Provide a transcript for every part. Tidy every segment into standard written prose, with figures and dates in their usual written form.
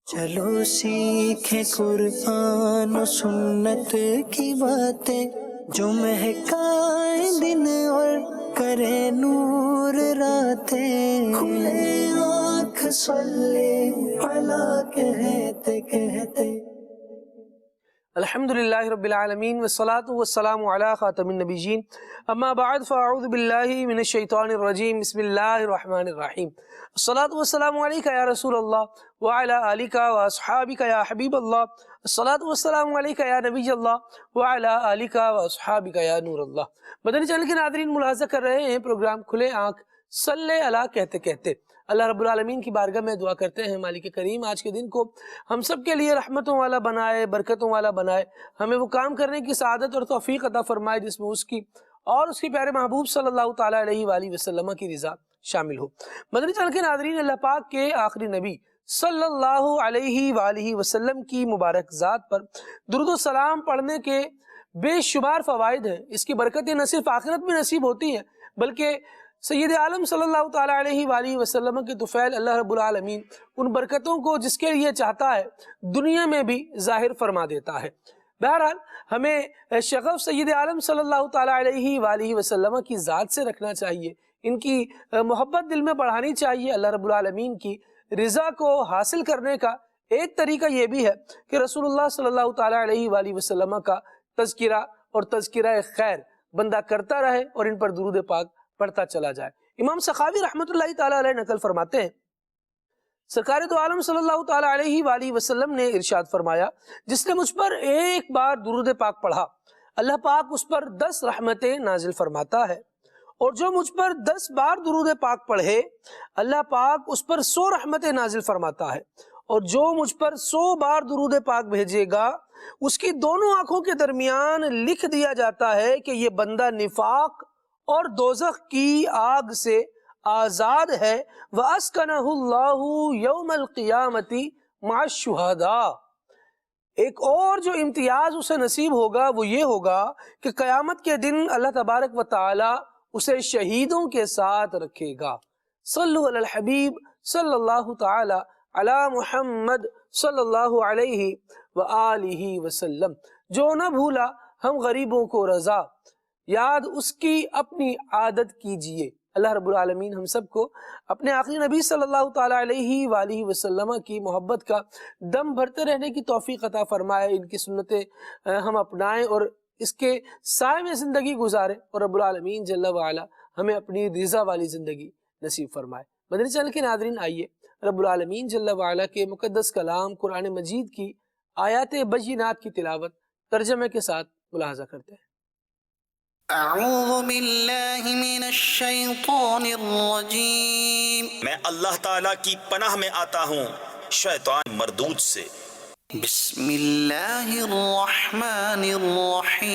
چلو سیکھیں قرآن و سنت کی باتیں جو مہکائیں دن اور کرے نور راتیں، کھلے آنکھ صلی علی کہتے کہتے۔ الحمدللہ رب العالمین والصلاة والسلام علی خاتم النبیین، اما بعد فاعوذ باللہ من الشیطان الرجیم، بسم اللہ الرحمن الرحیم۔ الصلاة والسلام علیکہ یا رسول اللہ وعلی آلکہ واصحابکہ یا حبیب اللہ، الصلاة والسلام علیکہ یا نبی اللہ وعلی آلکہ واصحابکہ یا نور اللہ۔ مدنی چینل کے ناظرین ملاحظہ کر رہے ہیں پروگرام کھلے آنکھ صلی علی کہتے کہتے۔ اللہ رب العالمین کی بارگاہ میں دعا کرتے ہیں مالک کریم آج کے دن کو ہم سب کے لیے رحمتوں والا بنائے، برکتوں والا بنائے، ہمیں وہ کام کرنے کی سعادت اور توفیق عطا فرمائے جس میں اس کی اور اس کے پیارے محبوب صلی اللہ تعالیٰ علیہ وآلہ وسلم کی رضا شامل ہو۔ مدنی چینل کے ناظرین، اللہ پاک کے آخری نبی صلی اللہ علیہ وآلہ وسلم کی مبارک ذات پر درود و سلام پڑھنے کے بے شمار فوائد ہیں۔ اس کی برکتیں نہ صرف آخرت میں نصیب ہوتی ہیں بلکہ سید عالم صلی اللہ تعالیٰ علیہ وآلہ وسلم کے طفیل اللہ رب العالمین ان برکتوں کو جس کے لیے چاہتا ہے دنیا میں بھی ظاہر فرما دیتا ہے۔ بہرحال ہمیں شغف سید عالم صلی اللہ تعالیٰ علیہ وآلہ وسلم کی ذات سے رکھنا چاہیے، ان کی محبت دل میں بڑھانی چاہیے۔ اللہ رب العالمین کی رضا کو حاصل کرنے کا ایک طریقہ یہ بھی ہے کہ رسول اللہ صلی اللہ تعالیٰ علیہ وآلہ وسلم کا تذکرہ اور تذکرہ خیر بندہ کرتا رہے اور ان پر درود پاک پڑھتا چلا جائے۔ امام سخاوی رحمۃ اللہ تعالیٰ علیہ نقل فرماتے ہیں، سرکار دو عالم صلی اللہ تعالیٰ علیہ وآلہ وسلم نے ارشاد فرمایا، جس نے مجھ پر ایک بار درود پاک پڑھا اللہ پاک اس پر 10 رحمتیں نازل فرماتا ہے، اور جو مجھ پر 10 بار درود پاک پڑھے اللہ پاک اس پر 100 رحمتیں نازل فرماتا ہے، اور جو مجھ پر 100 بار درود پاک بھیجے گا اس کی دونوں آنکھوں کے درمیان لکھ دیا جاتا ہے کہ یہ بندہ نفاق اور دوزخ کی آگ سے آزاد ہے، وَأَسْكَنَهُ اللَّهُ يَوْمَ الْقِيَامَةِ مَعَ الشُّهَدَاءِ۔ ایک اور جو امتیاز اسے نصیب ہوگا وہ یہ ہوگا کہ قیامت کے دن اللہ تبارک و تعالی اسے شہیدوں کے ساتھ رکھے گا۔ صلو علی الحبیب صلی اللہ تعالی علی محمد صلی اللہ علیہ وآلہ وسلم۔ جو نہ بھولا ہم غریبوں کو رضا، یاد اس کی اپنی عادت کیجئے۔ اللہ رب العالمین ہم سب کو اپنے آخری نبی صلی اللہ تعالیٰ علیہ وآلہ وسلم کی محبت کا دم بھرتے رہنے کی توفیق عطا فرمائے، ان کی سنتیں ہم اپنائیں اور اس کے سائے میں زندگی گزاریں، اور رب العالمین جل وعلا ہمیں اپنی رضا والی زندگی نصیب فرمائے۔ مدنی چینل کے ناظرین، آئیے رب العالمین جل وعلا کے مقدس کلام قرآن مجید کی آیات بینات کی تلاوت ترجمے کے ساتھ ملاحظہ کرتے ہیں۔ اعوذ باللہ من الشیطان الرجیم، میں اللہ تعالیٰ کی پناہ میں آتا ہوں شیطان مردود سے۔ بسم اللہ الرحمن الرحیم،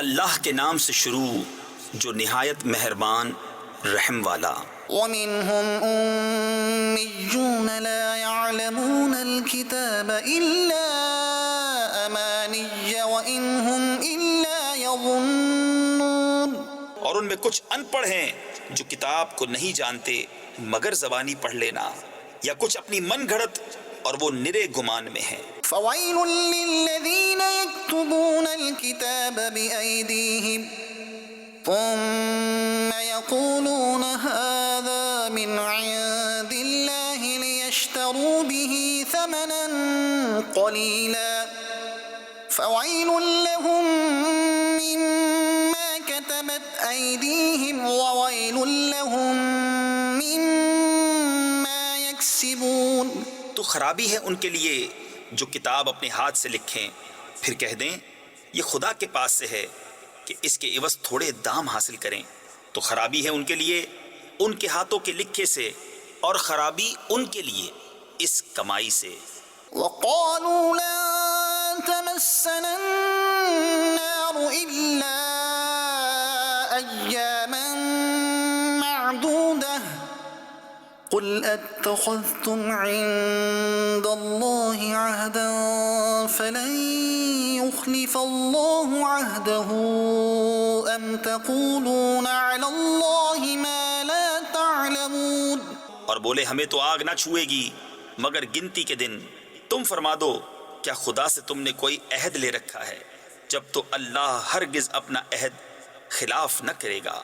اللہ کے نام سے شروع جو نہایت مہربان رحم والا۔ ومنهم أميون لا يعلمون الكتاب إلا أماني وإن هم إلا يظنون۔ اور ان میں کچھ ان پڑھ ہیں جو کتاب کو نہیں جانتے مگر زبانی پڑھ لینا، یا کچھ اپنی من گھڑت اور وہ نرے گمان میں ہیں۔ فويل للذين يكتبون الكتاب بأيديهم ثم يقولون هذا من عند الله ليشتروا به ثمنا قليلا فويل لهم مما كتبت أيديهم وويل لهم مما يكسبون۔ تو خرابی ہے ان کے لیے جو کتاب اپنے ہاتھ سے لکھیں پھر کہہ دیں یہ خدا کے پاس سے ہے کہ اس کے عوض تھوڑے دام حاصل کریں، تو خرابی ہے ان کے لیے ان کے ہاتھوں کے لکھے سے، اور خرابی ان کے لیے اس کمائی سے۔ وقالوا لن تمسنا النار إلا أياما معدودة قل اتخذتم عند الله عهدا فلن يخلف الله عهده أم تقولون على الله ما لا تعلمون۔ اور بولے ہمیں تو آگ نہ چھوئے گی مگر گنتی کے دن۔ تم فرما دو کیا خدا سے تم نے کوئی عہد لے رکھا ہے؟ جب تو اللہ ہرگز اپنا عہد خلاف نہ کرے گا،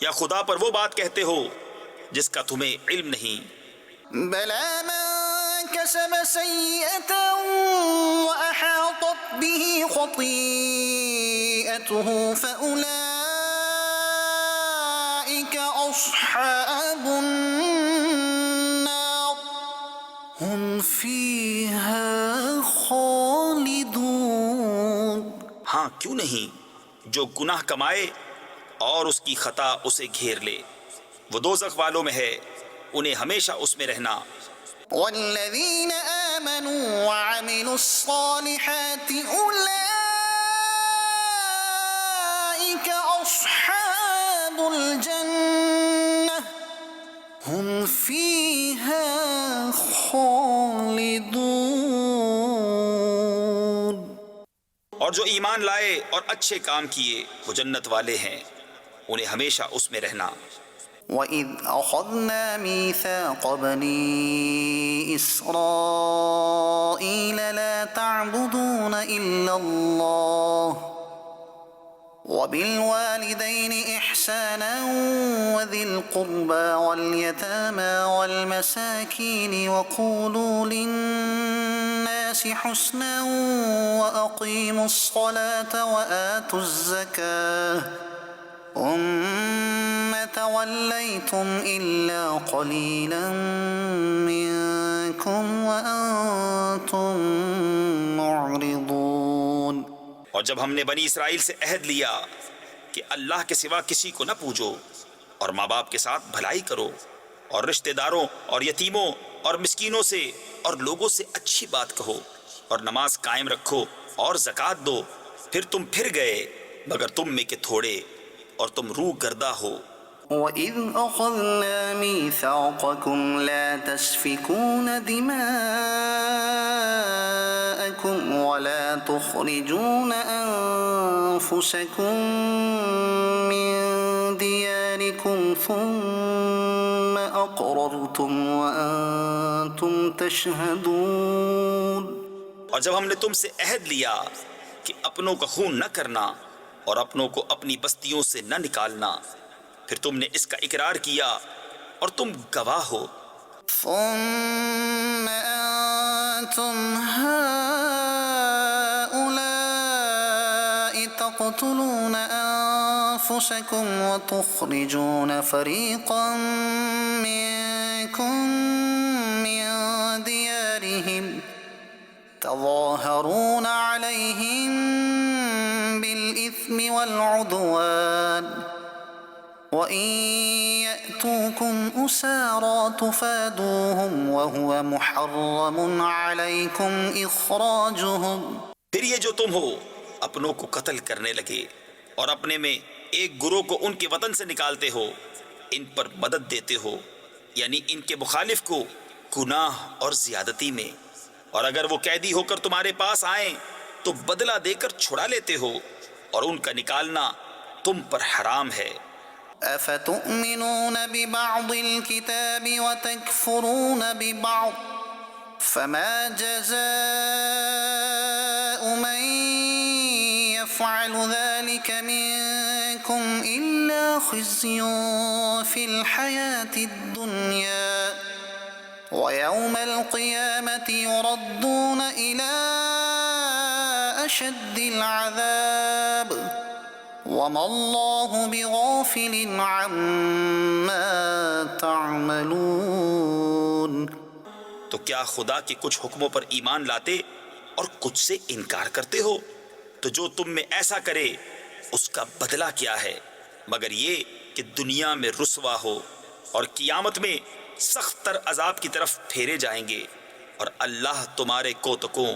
یا خدا پر وہ بات کہتے ہو جس کا تمہیں علم نہیں؟ بلى من كسب سيئة وأحاطت به خطيئته فأولئك أصحاب النار هم فيها خالدون۔ ہاں کیوں نہیں، جو گناہ کمائے اور اس کی خطا اسے گھیر لے وہ دوزخ والوں میں ہے، انہیں ہمیشہ اس میں رہنا۔ والذين آمنوا وعملوا الصالحات أولئك أصحاب الجنة هم فيها خالدون۔ اور جو ایمان لائے اور اچھے کام کیے وہ جنت والے ہیں، انہیں ہمیشہ اس میں رہنا۔ وَإِذْ أَخَذْنَا مِيثَاقَ بَنِي إِسْرَائِيلَ لَا تَعْبُدُونَ إِلَّا اللَّهَ وَبِالْوَالِدَيْنِ إِحْسَانًا وَذِي الْقُرْبَى وَالْيَتَامَى وَالْمَسَاكِينِ وَقُولُوا لِلنَّاسِ حُسْنًا وَأَقِيمُوا الصَّلَاةَ وَآتُوا الزَّكَاةَ ثم توليتم إلا قليلا منكم وأنتم معرضون۔ اور جب ہم نے بنی اسرائیل سے عہد لیا کہ اللہ کے سوا کسی کو نہ پوجو اور ماں باپ کے ساتھ بھلائی کرو اور رشتہ داروں اور یتیموں اور مسکینوں سے اور لوگوں سے اچھی بات کہو اور نماز قائم رکھو اور زکوٰۃ دو، پھر تم پھر گئے مگر تم میں کے تھوڑے اور تم روح گردہ ہو۔ وَإِذْ أَخَذْنَا مِيثَاقَكُمْ لَا تَسْفِكُونَ دِمَاءَكُمْ وَلَا تُخْرِجُونَ أَنفُسَكُمْ مِنْ دِيَارِكُمْ ثُمَّ أَقْرَرْتُمْ وَأَنْتُمْ تَشْهَدُونَ۔ اور جب ہم نے تم سے عہد لیا کہ اپنوں کا خون نہ کرنا اور اپنوں کو اپنی بستیوں سے نہ نکالنا، پھر تم نے اس کا اقرار کیا اور تم گواہ ہو۔ ثم أنتم هؤلاء تقتلون أنفسكم وتخرجون فريقا منكم من ديارهم تظاهرون عليهم بالإثم والعدوان وَإِن يَأْتُوكُمْ أُسَارَى تُفَادُوهُمْ وَهُوَ مُحَرَّمٌ عَلَيْكُمْ إِخْرَاجُهُمْ۔ پھر یہ جو تم ہو اپنوں کو قتل کرنے لگے اور اپنے میں ایک گروہ کو ان کے وطن سے نکالتے ہو، ان پر مدد دیتے ہو یعنی ان کے مخالف کو گناہ اور زیادتی میں، اور اگر وہ قیدی ہو کر تمہارے پاس آئیں تو بدلہ دے کر چھڑا لیتے ہو اور ان کا نکالنا تم پر حرام ہے۔ أفتؤمنون ببعض الكتاب وتكفرون ببعض فما جزاء من يفعل ذلك منكم إلا خزي في الحياة الدنيا ويوم القيامة يردون إلى أشد العذاب وَمَا اللَّهُ بِغَافِلٍ عَمَّا تَعْمَلُونَ۔ تو کیا خدا کے کچھ حکموں پر ایمان لاتے اور کچھ سے انکار کرتے ہو؟ تو جو تم میں ایسا کرے اس کا بدلہ کیا ہے مگر یہ کہ دنیا میں رسوا ہو اور قیامت میں سخت تر عذاب کی طرف پھیرے جائیں گے، اور اللہ تمہارے کوتکوں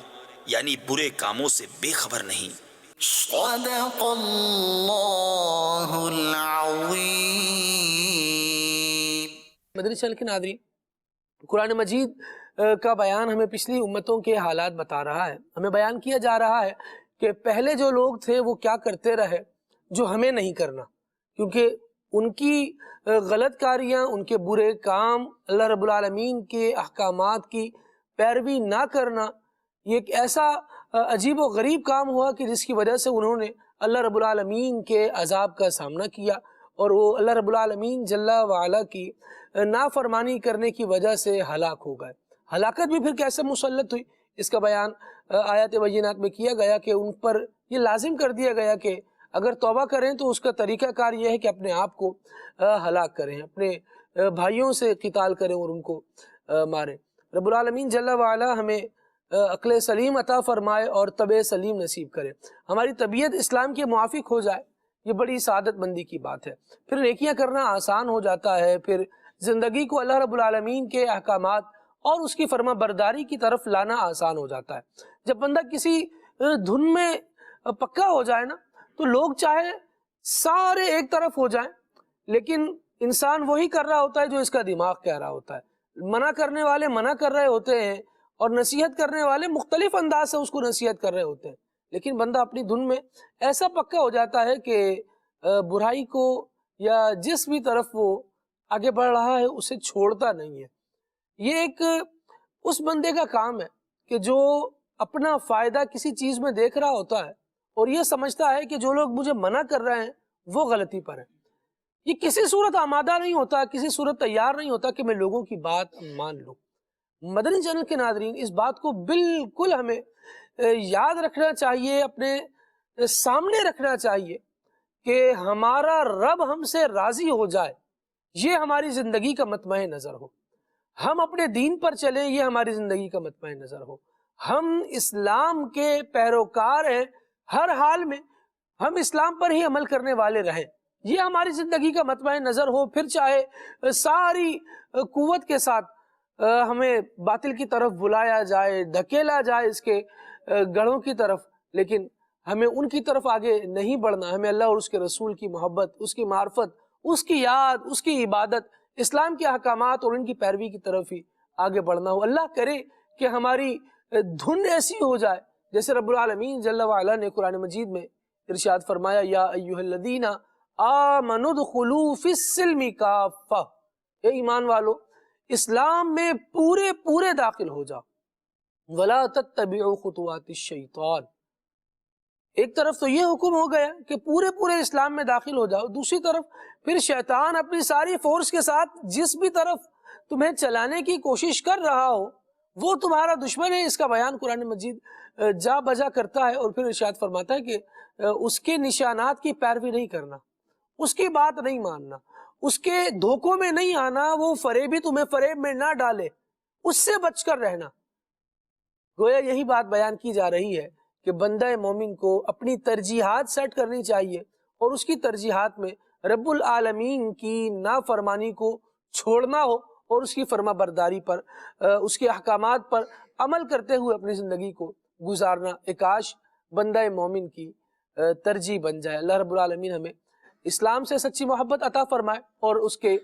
یعنی برے کاموں سے بے خبر نہیں۔ صدق اللہ العظیم۔ مدنی چینل کے ناظرین، قرآن مجید کا بیان ہمیں پچھلی امتوں کے حالات بتا رہا ہے۔ ہمیں بیان کیا جا رہا ہے کہ پہلے جو لوگ تھے وہ کیا کرتے رہے جو ہمیں نہیں کرنا، کیونکہ ان کی غلط کاریاں، ان کے برے کام، اللہ رب العالمین کے احکامات کی پیروی نہ کرنا، یہ ایک ایسا عجیب و غریب کام ہوا کہ جس کی وجہ سے انہوں نے اللہ رب العالمین کے عذاب کا سامنا کیا، اور وہ اللہ رب العالمین جل وعلا کی نافرمانی کرنے کی وجہ سے ہلاک ہو گئے۔ ہلاکت بھی پھر کیسے مسلط ہوئی، اس کا بیان آیات بینات میں کیا گیا کہ ان پر یہ لازم کر دیا گیا کہ اگر توبہ کریں تو اس کا طریقہ کار یہ ہے کہ اپنے آپ کو ہلاک کریں، اپنے بھائیوں سے قتال کریں اور ان کو ماریں۔ رب العالمین جل وعلا ہمیں عقل سلیم عطا فرمائے اور طبع سلیم نصیب کرے، ہماری طبیعت اسلام کے موافق ہو جائے، یہ بڑی سعادت مندی کی بات ہے۔ پھر نیکیاں کرنا آسان ہو جاتا ہے، پھر زندگی کو اللہ رب العالمین کے احکامات اور اس کی فرما برداری کی طرف لانا آسان ہو جاتا ہے۔ جب بندہ کسی دھن میں پکا ہو جائے نا تو لوگ چاہے سارے ایک طرف ہو جائیں، لیکن انسان وہی کر رہا ہوتا ہے جو اس کا دماغ کہہ رہا ہوتا ہے۔ منع کرنے والے منع کر رہے ہوتے ہیں اور نصیحت کرنے والے مختلف انداز سے اس کو نصیحت کر رہے ہوتے ہیں، لیکن بندہ اپنی دھن میں ایسا پکا ہو جاتا ہے کہ برائی کو یا جس بھی طرف وہ آگے بڑھ رہا ہے اسے چھوڑتا نہیں ہے۔ یہ ایک اس بندے کا کام ہے کہ جو اپنا فائدہ کسی چیز میں دیکھ رہا ہوتا ہے اور یہ سمجھتا ہے کہ جو لوگ مجھے منع کر رہے ہیں وہ غلطی پر ہیں، یہ کسی صورت آمادہ نہیں ہوتا، کسی صورت تیار نہیں ہوتا کہ میں لوگوں کی بات مان لوں۔ مدنی چینل کے ناظرین، اس بات کو بالکل ہمیں یاد رکھنا چاہیے، اپنے سامنے رکھنا چاہیے کہ ہمارا رب ہم سے راضی ہو جائے، یہ ہماری زندگی کا مطمع نظر ہو، ہم اپنے دین پر چلیں، یہ ہماری زندگی کا مطمع نظر ہو، ہم اسلام کے پیروکار ہیں، ہر حال میں ہم اسلام پر ہی عمل کرنے والے رہیں، یہ ہماری زندگی کا مطمع نظر ہو، پھر چاہے ساری قوت کے ساتھ ہمیں باطل کی طرف بلایا جائے، دھکیلا جائے اس کے گڑھوں کی طرف، لیکن ہمیں ان کی طرف آگے نہیں بڑھنا، ہمیں اللہ اور اس کے رسول کی محبت، اس کی معرفت، اس کی یاد، اس کی عبادت، اسلام کے احکامات اور ان کی پیروی کی طرف ہی آگے بڑھنا ہو۔ اللہ کرے کہ ہماری دھن ایسی ہو جائے جیسے رب العالمین جل وعلا نے قرآن مجید میں ارشاد فرمایا، یا ایھا الذین آمنوا ادخلوا فی السلم کافہ، اے ایمان والو اسلام میں پورے داخل ہو جاؤ، ولا تتبعوا خطوات الشیطان۔ ایک طرف تو یہ حکم ہو گیا کہ پورے اسلام میں داخل ہو جاؤ، دوسری طرف پھر شیطان اپنی ساری فورس کے ساتھ جس بھی طرف تمہیں چلانے کی کوشش کر رہا ہو وہ تمہارا دشمن ہے، اس کا بیان قرآن مجید جا بجا کرتا ہے، اور پھر ارشاد فرماتا ہے کہ اس کے نشانات کی پیروی نہیں کرنا، اس کی بات نہیں ماننا، اس کے دھوکوں میں نہیں آنا، وہ فریبی تمہیں فریب میں نہ ڈالے، اس سے بچ کر رہنا۔ گویا یہی بات بیان کی جا رہی ہے کہ بندہ مومن کو اپنی ترجیحات سیٹ کرنی چاہیے، اور اس کی ترجیحات میں رب العالمین کی نافرمانی کو چھوڑنا ہو اور اس کی فرما برداری پر، اس کے احکامات پر عمل کرتے ہوئے اپنی زندگی کو گزارنا ایک کاش بندہ مومن کی ترجیح بن جائے۔ اللہ رب العالمین ہمیں اسلام سے سچی محبت عطا فرمائے اور اس کے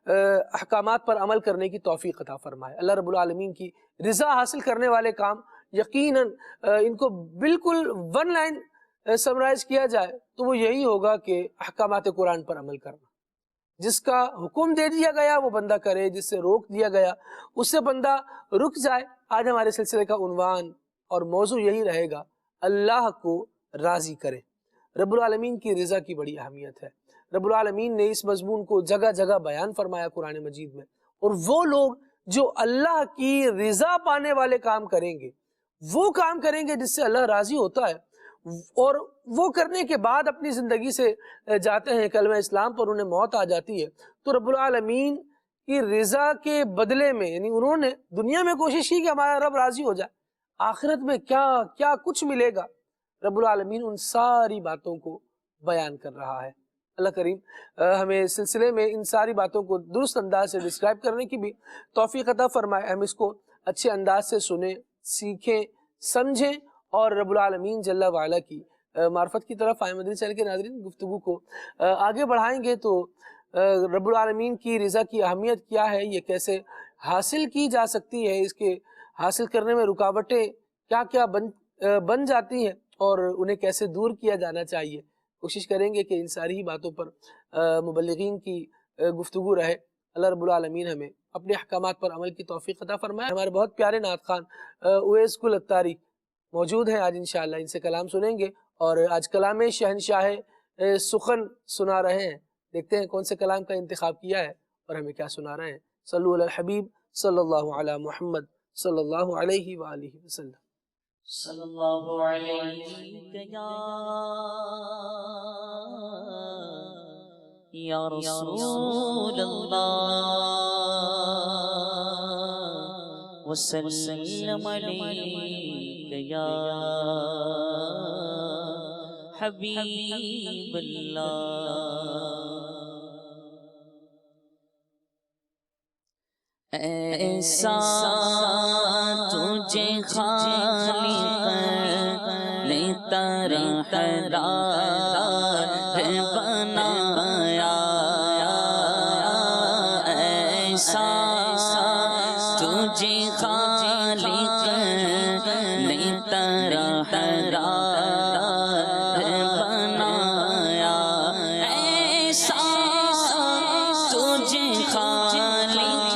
احکامات پر عمل کرنے کی توفیق عطا فرمائے۔ اللہ رب العالمین کی رضا حاصل کرنے والے کام یقیناً ان کو بالکل ون لائن سمرائز کیا جائے تو وہ یہی ہوگا کہ احکامات قرآن پر عمل کرنا، جس کا حکم دے دیا گیا وہ بندہ کرے، جس سے روک دیا گیا اس سے بندہ رک جائے۔ آج ہمارے سلسلے کا عنوان اور موضوع یہی رہے گا، اللہ کو راضی کرے۔ رب العالمین کی رضا کی بڑی اہمیت ہے، رب العالمین نے اس مضمون کو جگہ جگہ بیان فرمایا قرآن مجید میں، اور وہ لوگ جو اللہ کی رضا پانے والے کام کریں گے، وہ کام کریں گے جس سے اللہ راضی ہوتا ہے، اور وہ کرنے کے بعد اپنی زندگی سے جاتے ہیں، کلمہ اسلام پر انہیں موت آ جاتی ہے، تو رب العالمین کی رضا کے بدلے میں، یعنی انہوں نے دنیا میں کوشش کی کہ ہمارا رب راضی ہو جائے، آخرت میں کیا کچھ ملے گا، رب العالمین ان ساری باتوں کو بیان کر رہا ہے۔ اللہ کریم ہمیں اس سلسلے میں ان ساری باتوں کو درست انداز سے ڈسکرائب کرنے کی بھی توفیق عطا فرمائے، ہم اس کو اچھے انداز سے سنیں، سیکھیں، سمجھیں، اور رب العالمین جل وعلا کی معرفت کی طرف آئے۔ مدنی چینل کے ناظرین، گفتگو کو آگے بڑھائیں گے تو رب العالمین کی رضا کی اہمیت کیا ہے، یہ کیسے حاصل کی جا سکتی ہے، اس کے حاصل کرنے میں رکاوٹیں کیا بن جاتی ہیں اور انہیں کیسے دور کیا جانا چاہیے، کوشش کریں گے کہ ان ساری ہی باتوں پر مبلغین کی گفتگو رہے۔ اللہ رب العالمین ہمیں اپنے احکامات پر عمل کی توفیق عطا فرمائے۔ ہمارے بہت پیارے نعت خوان اویس گل اتاری موجود ہیں آج انشاءاللہ، ان سے کلام سنیں گے، اور آج کلام شہنشاہ سخن سنا رہے ہیں۔ دیکھتے ہیں کون سے کلام کا انتخاب کیا ہے اور ہمیں کیا سنا رہے ہیں۔ صلو علی الحبیب صلی اللہ علی محمد صلی اللہ علیہ وآلہ وسلم۔ صلی اللہ علیہ یا رسول اللہ وسلم علیک یا حبیب اللہ۔ ایسا تجھے خالق نے طرح بنایا، ایسا تجھے خالق نے طرح بنایا، ایسا تجھے خالق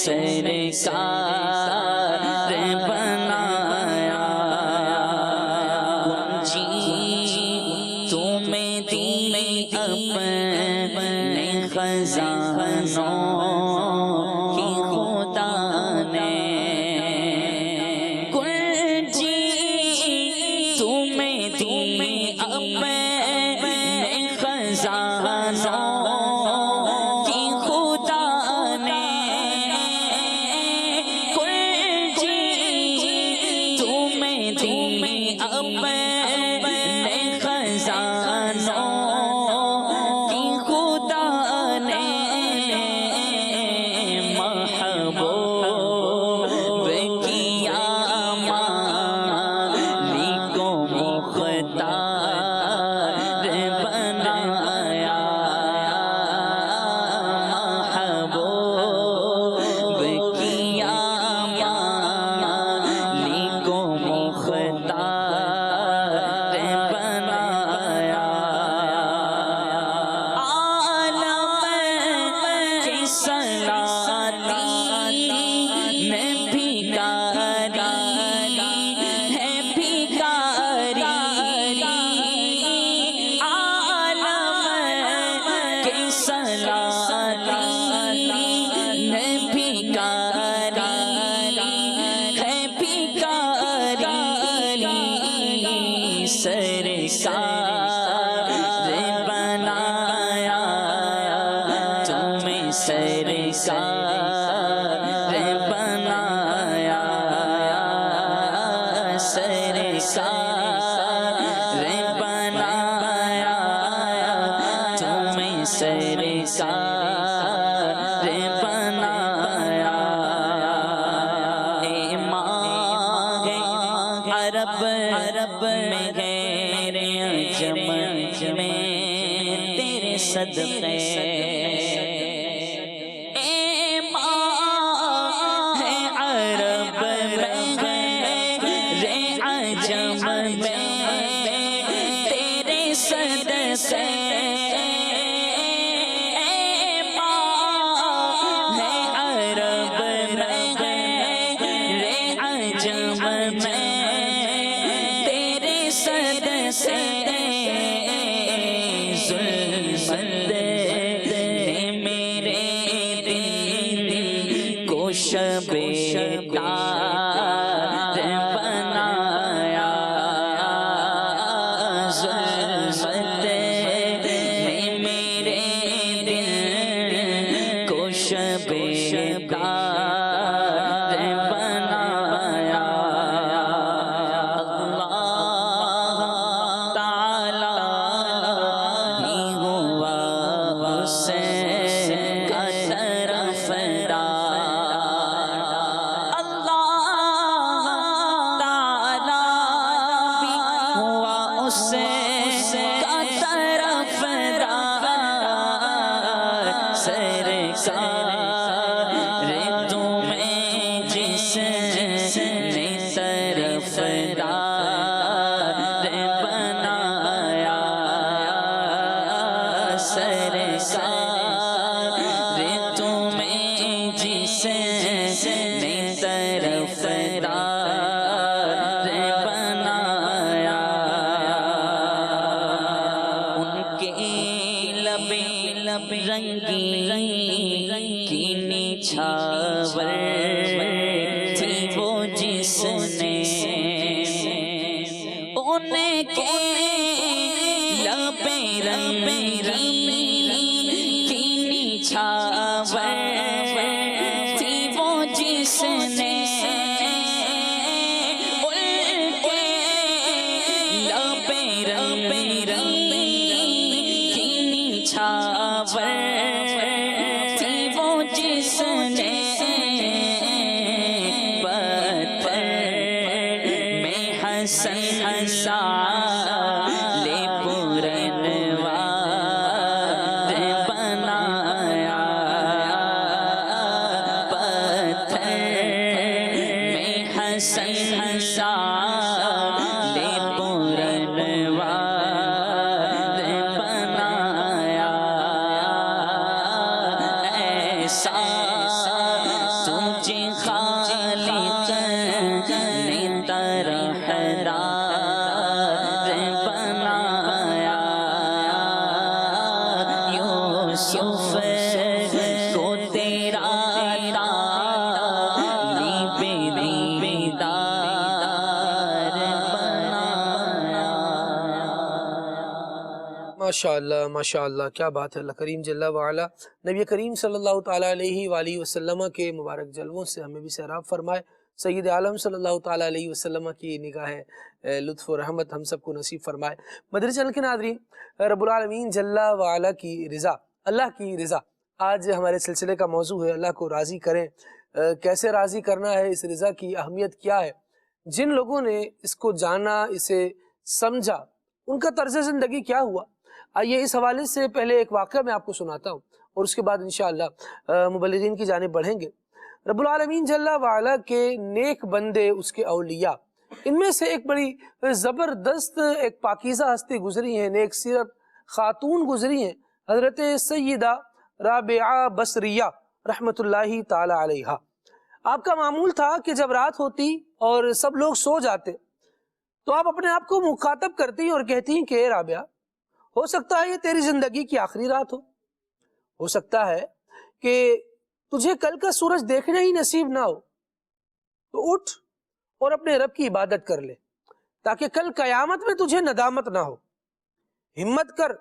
سرکار بنایا کنجی تمہیں دی اپنے خزانوں کی خدا نے کنجی تمہیں دی اپنے خزانوں کی خدا نے کنجی تمہیں دی اپنے خزانوں کی خدا نے محبوب کیا مالک و مختار بنایا محبوب کیا مالک و مختار بنایا عالم کی سلاطین میں بھکاری ہے بھکاری عالم کی سلاطین میں بھکاری ہے بھکاری سرکار بنایا تمہیں سرکار بنایا سرکار بنایا تمہیں سرکار بنایا اے ماہ عرب میں غیر عجم میں تیرے صدقے اے ماہ عرب میں غیر عجم میں تیرے صدقے اے ماہ عرب میں غیر عجم میں تیرے صدقے ظلمت نے میرے دل کو شب تار بنایا ظلمت نے میرے دل کو شب تار بنایا اللہ تعالی بھی ہوا اس کا طرفدار اللہ تعالی بھی ہوا اس کا طرفدار سرکار تمہیں جس نے طرفدار بنایا سرکار تمہیں جس نے طرفدار بنایا ان کے لبے رنگی کی نچھاور تھی وہ جس نے ان کے لبے رنگی کی نچھاور تھی وہ جس نے ان کے لبے رنگی کی نچھاور تھی وہ جس نے پتھر میں حسن لے پرنوار بنایا پتھر میں حسن لے پرنوار بنایا ایسا تو ماشاء اللہ کیا بات ہے. اللہ کریم جل وعلا نبی کریم صلی اللہ تعالیٰ علیہ وآلہ وسلم کے مبارک جلووں سے ہمیں بھی سیراب فرمائے. سید عالم صلی اللہ تعالیٰ علیہ وسلم کی نگاہ لطف و رحمت ہم سب کو نصیب فرمائے. مدری چینل کے ناظرین، رب العالمین جل وعلا کی رضا، اللہ کی رضا آج ہمارے سلسلے کا موضوع ہے. اللہ کو راضی کریں. کیسے راضی کرنا ہے، اس رضا کی اہمیت کیا ہے. جن لوگوں نے اس کو جانا، اسے سمجھا، ان کا طرز زندگی کیا ہوا. آئیے اس حوالے سے پہلے ایک واقعہ میں آپ کو سناتا ہوں اور اس کے بعد انشاءاللہ مبلغین کی جانب بڑھیں گے. رب العالمین جل وعلا کے نیک بندے، اس کے اولیاء، ان میں سے ایک بڑی زبردست ایک پاکیزہ ہستی گزری ہیں، نیک سیرت خاتون گزری ہیں، حضرت سیدہ رابعہ بصریہ رحمت اللہ تعالی علیہا. آپ کا معمول تھا کہ جب رات ہوتی اور سب لوگ سو جاتے تو آپ اپنے آپ کو مخاطب کرتی اور کہتی ہیں کہ اے رابعہ، ہو سکتا ہے یہ تیری زندگی کی آخری رات ہو سکتا ہے کہ تجھے کل کا سورج دیکھنا ہی نصیب نہ ہو، تو اٹھ اور اپنے رب کی عبادت کر لے تاکہ کل قیامت میں تجھے ندامت نہ ہو. ہمت کر،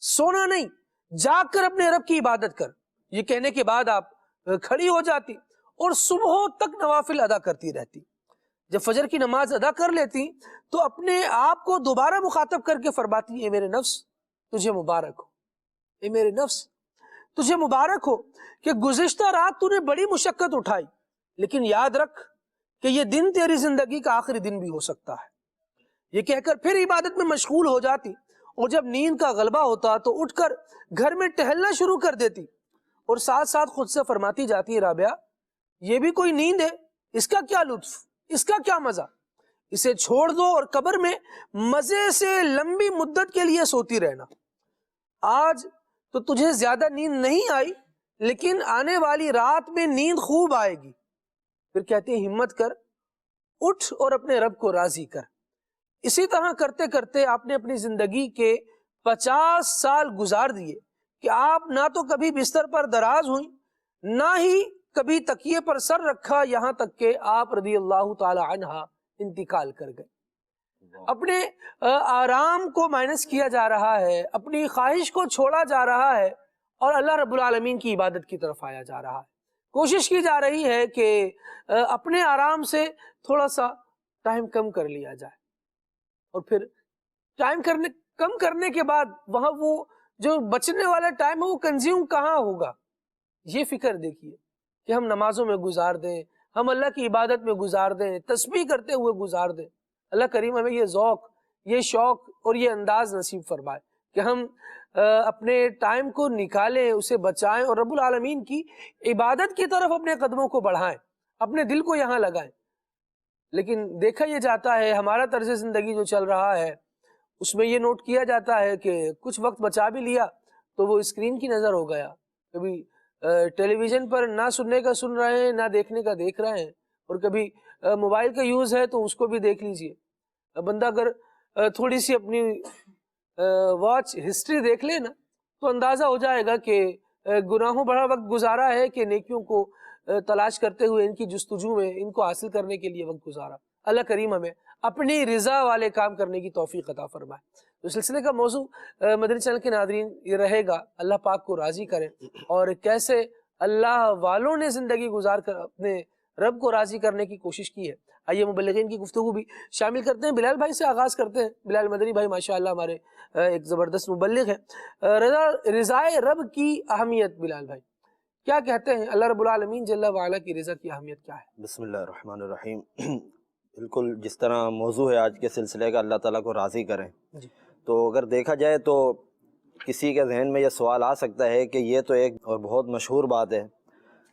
سونا نہیں، جاگ کر اپنے رب کی عبادت کر. یہ کہنے کے بعد آپ کھڑی ہو جاتی اور صبح تک نوافل ادا کرتی رہتی. جب فجر کی نماز ادا کر لیتی تو اپنے آپ کو دوبارہ مخاطب کر کے فرماتی، اے میرے نفس تجھے مبارک ہو، اے میرے نفس تجھے مبارک ہو کہ گزشتہ رات تو نے بڑی مشقت اٹھائی، لیکن یاد رکھ کہ یہ دن تیری زندگی کا آخری دن بھی ہو سکتا ہے. یہ کہہ کر پھر عبادت میں مشغول ہو جاتی اور جب نیند کا غلبہ ہوتا تو اٹھ کر گھر میں ٹہلنا شروع کر دیتی اور ساتھ ساتھ خود سے فرماتی جاتی، رابعہ یہ بھی کوئی نیند ہے، اس کا کیا لطف، اس کا کیا مزہ، اسے چھوڑ دو اور قبر میں مزے سے لمبی مدت کے لیے سوتی رہنا. آج تو تجھے زیادہ نیند نہیں آئی، لیکن آنے والی رات میں نیند خوب آئے گی. پھر کہتے ہیں ہمت کر، اٹھ اور اپنے رب کو راضی کر. اسی طرح کرتے کرتے آپ نے اپنی زندگی کے 50 سال گزار دیے کہ آپ نہ تو کبھی بستر پر دراز ہوئیں، نہ ہی کبھی تکیے پر سر رکھا، یہاں تک کہ آپ رضی اللہ تعالی عنہ انتقال کر گئے. اپنے آرام کو مائنس کیا جا رہا ہے، اپنی خواہش کو چھوڑا جا رہا ہے اور اللہ رب العالمین کی عبادت کی طرف آیا جا رہا ہے. کوشش کی جا رہی ہے کہ اپنے آرام سے تھوڑا سا ٹائم کم کر لیا جائے، اور پھر ٹائم کم کرنے کے بعد وہاں وہ جو بچنے والا ٹائم ہے وہ کنزیوم کہاں ہوگا. یہ فکر دیکھیے کہ ہم نمازوں میں گزار دیں، ہم اللہ کی عبادت میں گزار دیں، تسبیح کرتے ہوئے گزار دیں. اللہ کریم ہمیں یہ ذوق، یہ شوق اور یہ انداز نصیب فرمائے کہ ہم اپنے ٹائم کو نکالیں، اسے بچائیں اور رب العالمین کی عبادت کی طرف اپنے قدموں کو بڑھائیں، اپنے دل کو یہاں لگائیں. لیکن دیکھا یہ جاتا ہے ہمارا طرز زندگی جو چل رہا ہے اس میں یہ نوٹ کیا جاتا ہے کہ کچھ وقت بچا بھی لیا تو وہ اسکرین کی نظر ہو گیا. کبھی ٹیلی ویژن پر نہ سننے کا سن رہے ہیں، نہ دیکھنے کا دیکھ رہے ہیں، اور کبھی موبائل کا یوز ہے تو اس کو بھی دیکھ لیجئے. بندہ اگر تھوڑی سی اپنی واچ ہسٹری دیکھ لے نا تو اندازہ ہو جائے گا کہ گناہوں بڑا وقت گزارا ہے کہ نیکیوں کو تلاش کرتے ہوئے ان کی جستجو میں ان کو حاصل کرنے کے لیے وقت گزارا. اللہ کریم ہمیں اپنی رضا والے کام کرنے کی توفیق عطا فرمائے. تو سلسلے کا موضوع مدنی چینل کے ناظرین یہ رہے گا، اللہ پاک کو راضی کریں اور کیسے اللہ والوں نے زندگی گزار کر اپنے رب کو راضی کرنے کی کوشش کی ہے. آئیے مبلغین کی گفتگو بھی شامل کرتے ہیں. بلال بھائی سے آغاز کرتے ہیں. بلال مدنی بھائی ماشاءاللہ ہمارے ایک زبردست مبلغ ہیں. رضائے رب کی اہمیت، بلال بھائی کیا کہتے ہیں؟ اللہ رب العالمین جل وعلا کی رضا کی اہمیت کیا ہے؟ بسم اللہ الرحمن الرحیم. بالکل جس طرح موضوع ہے آج کے سلسلے کا، اللہ تعالیٰ کو راضی کریں، تو اگر دیکھا جائے تو کسی کے ذہن میں یہ سوال آ سکتا ہے کہ یہ تو ایک اور بہت مشہور بات ہے،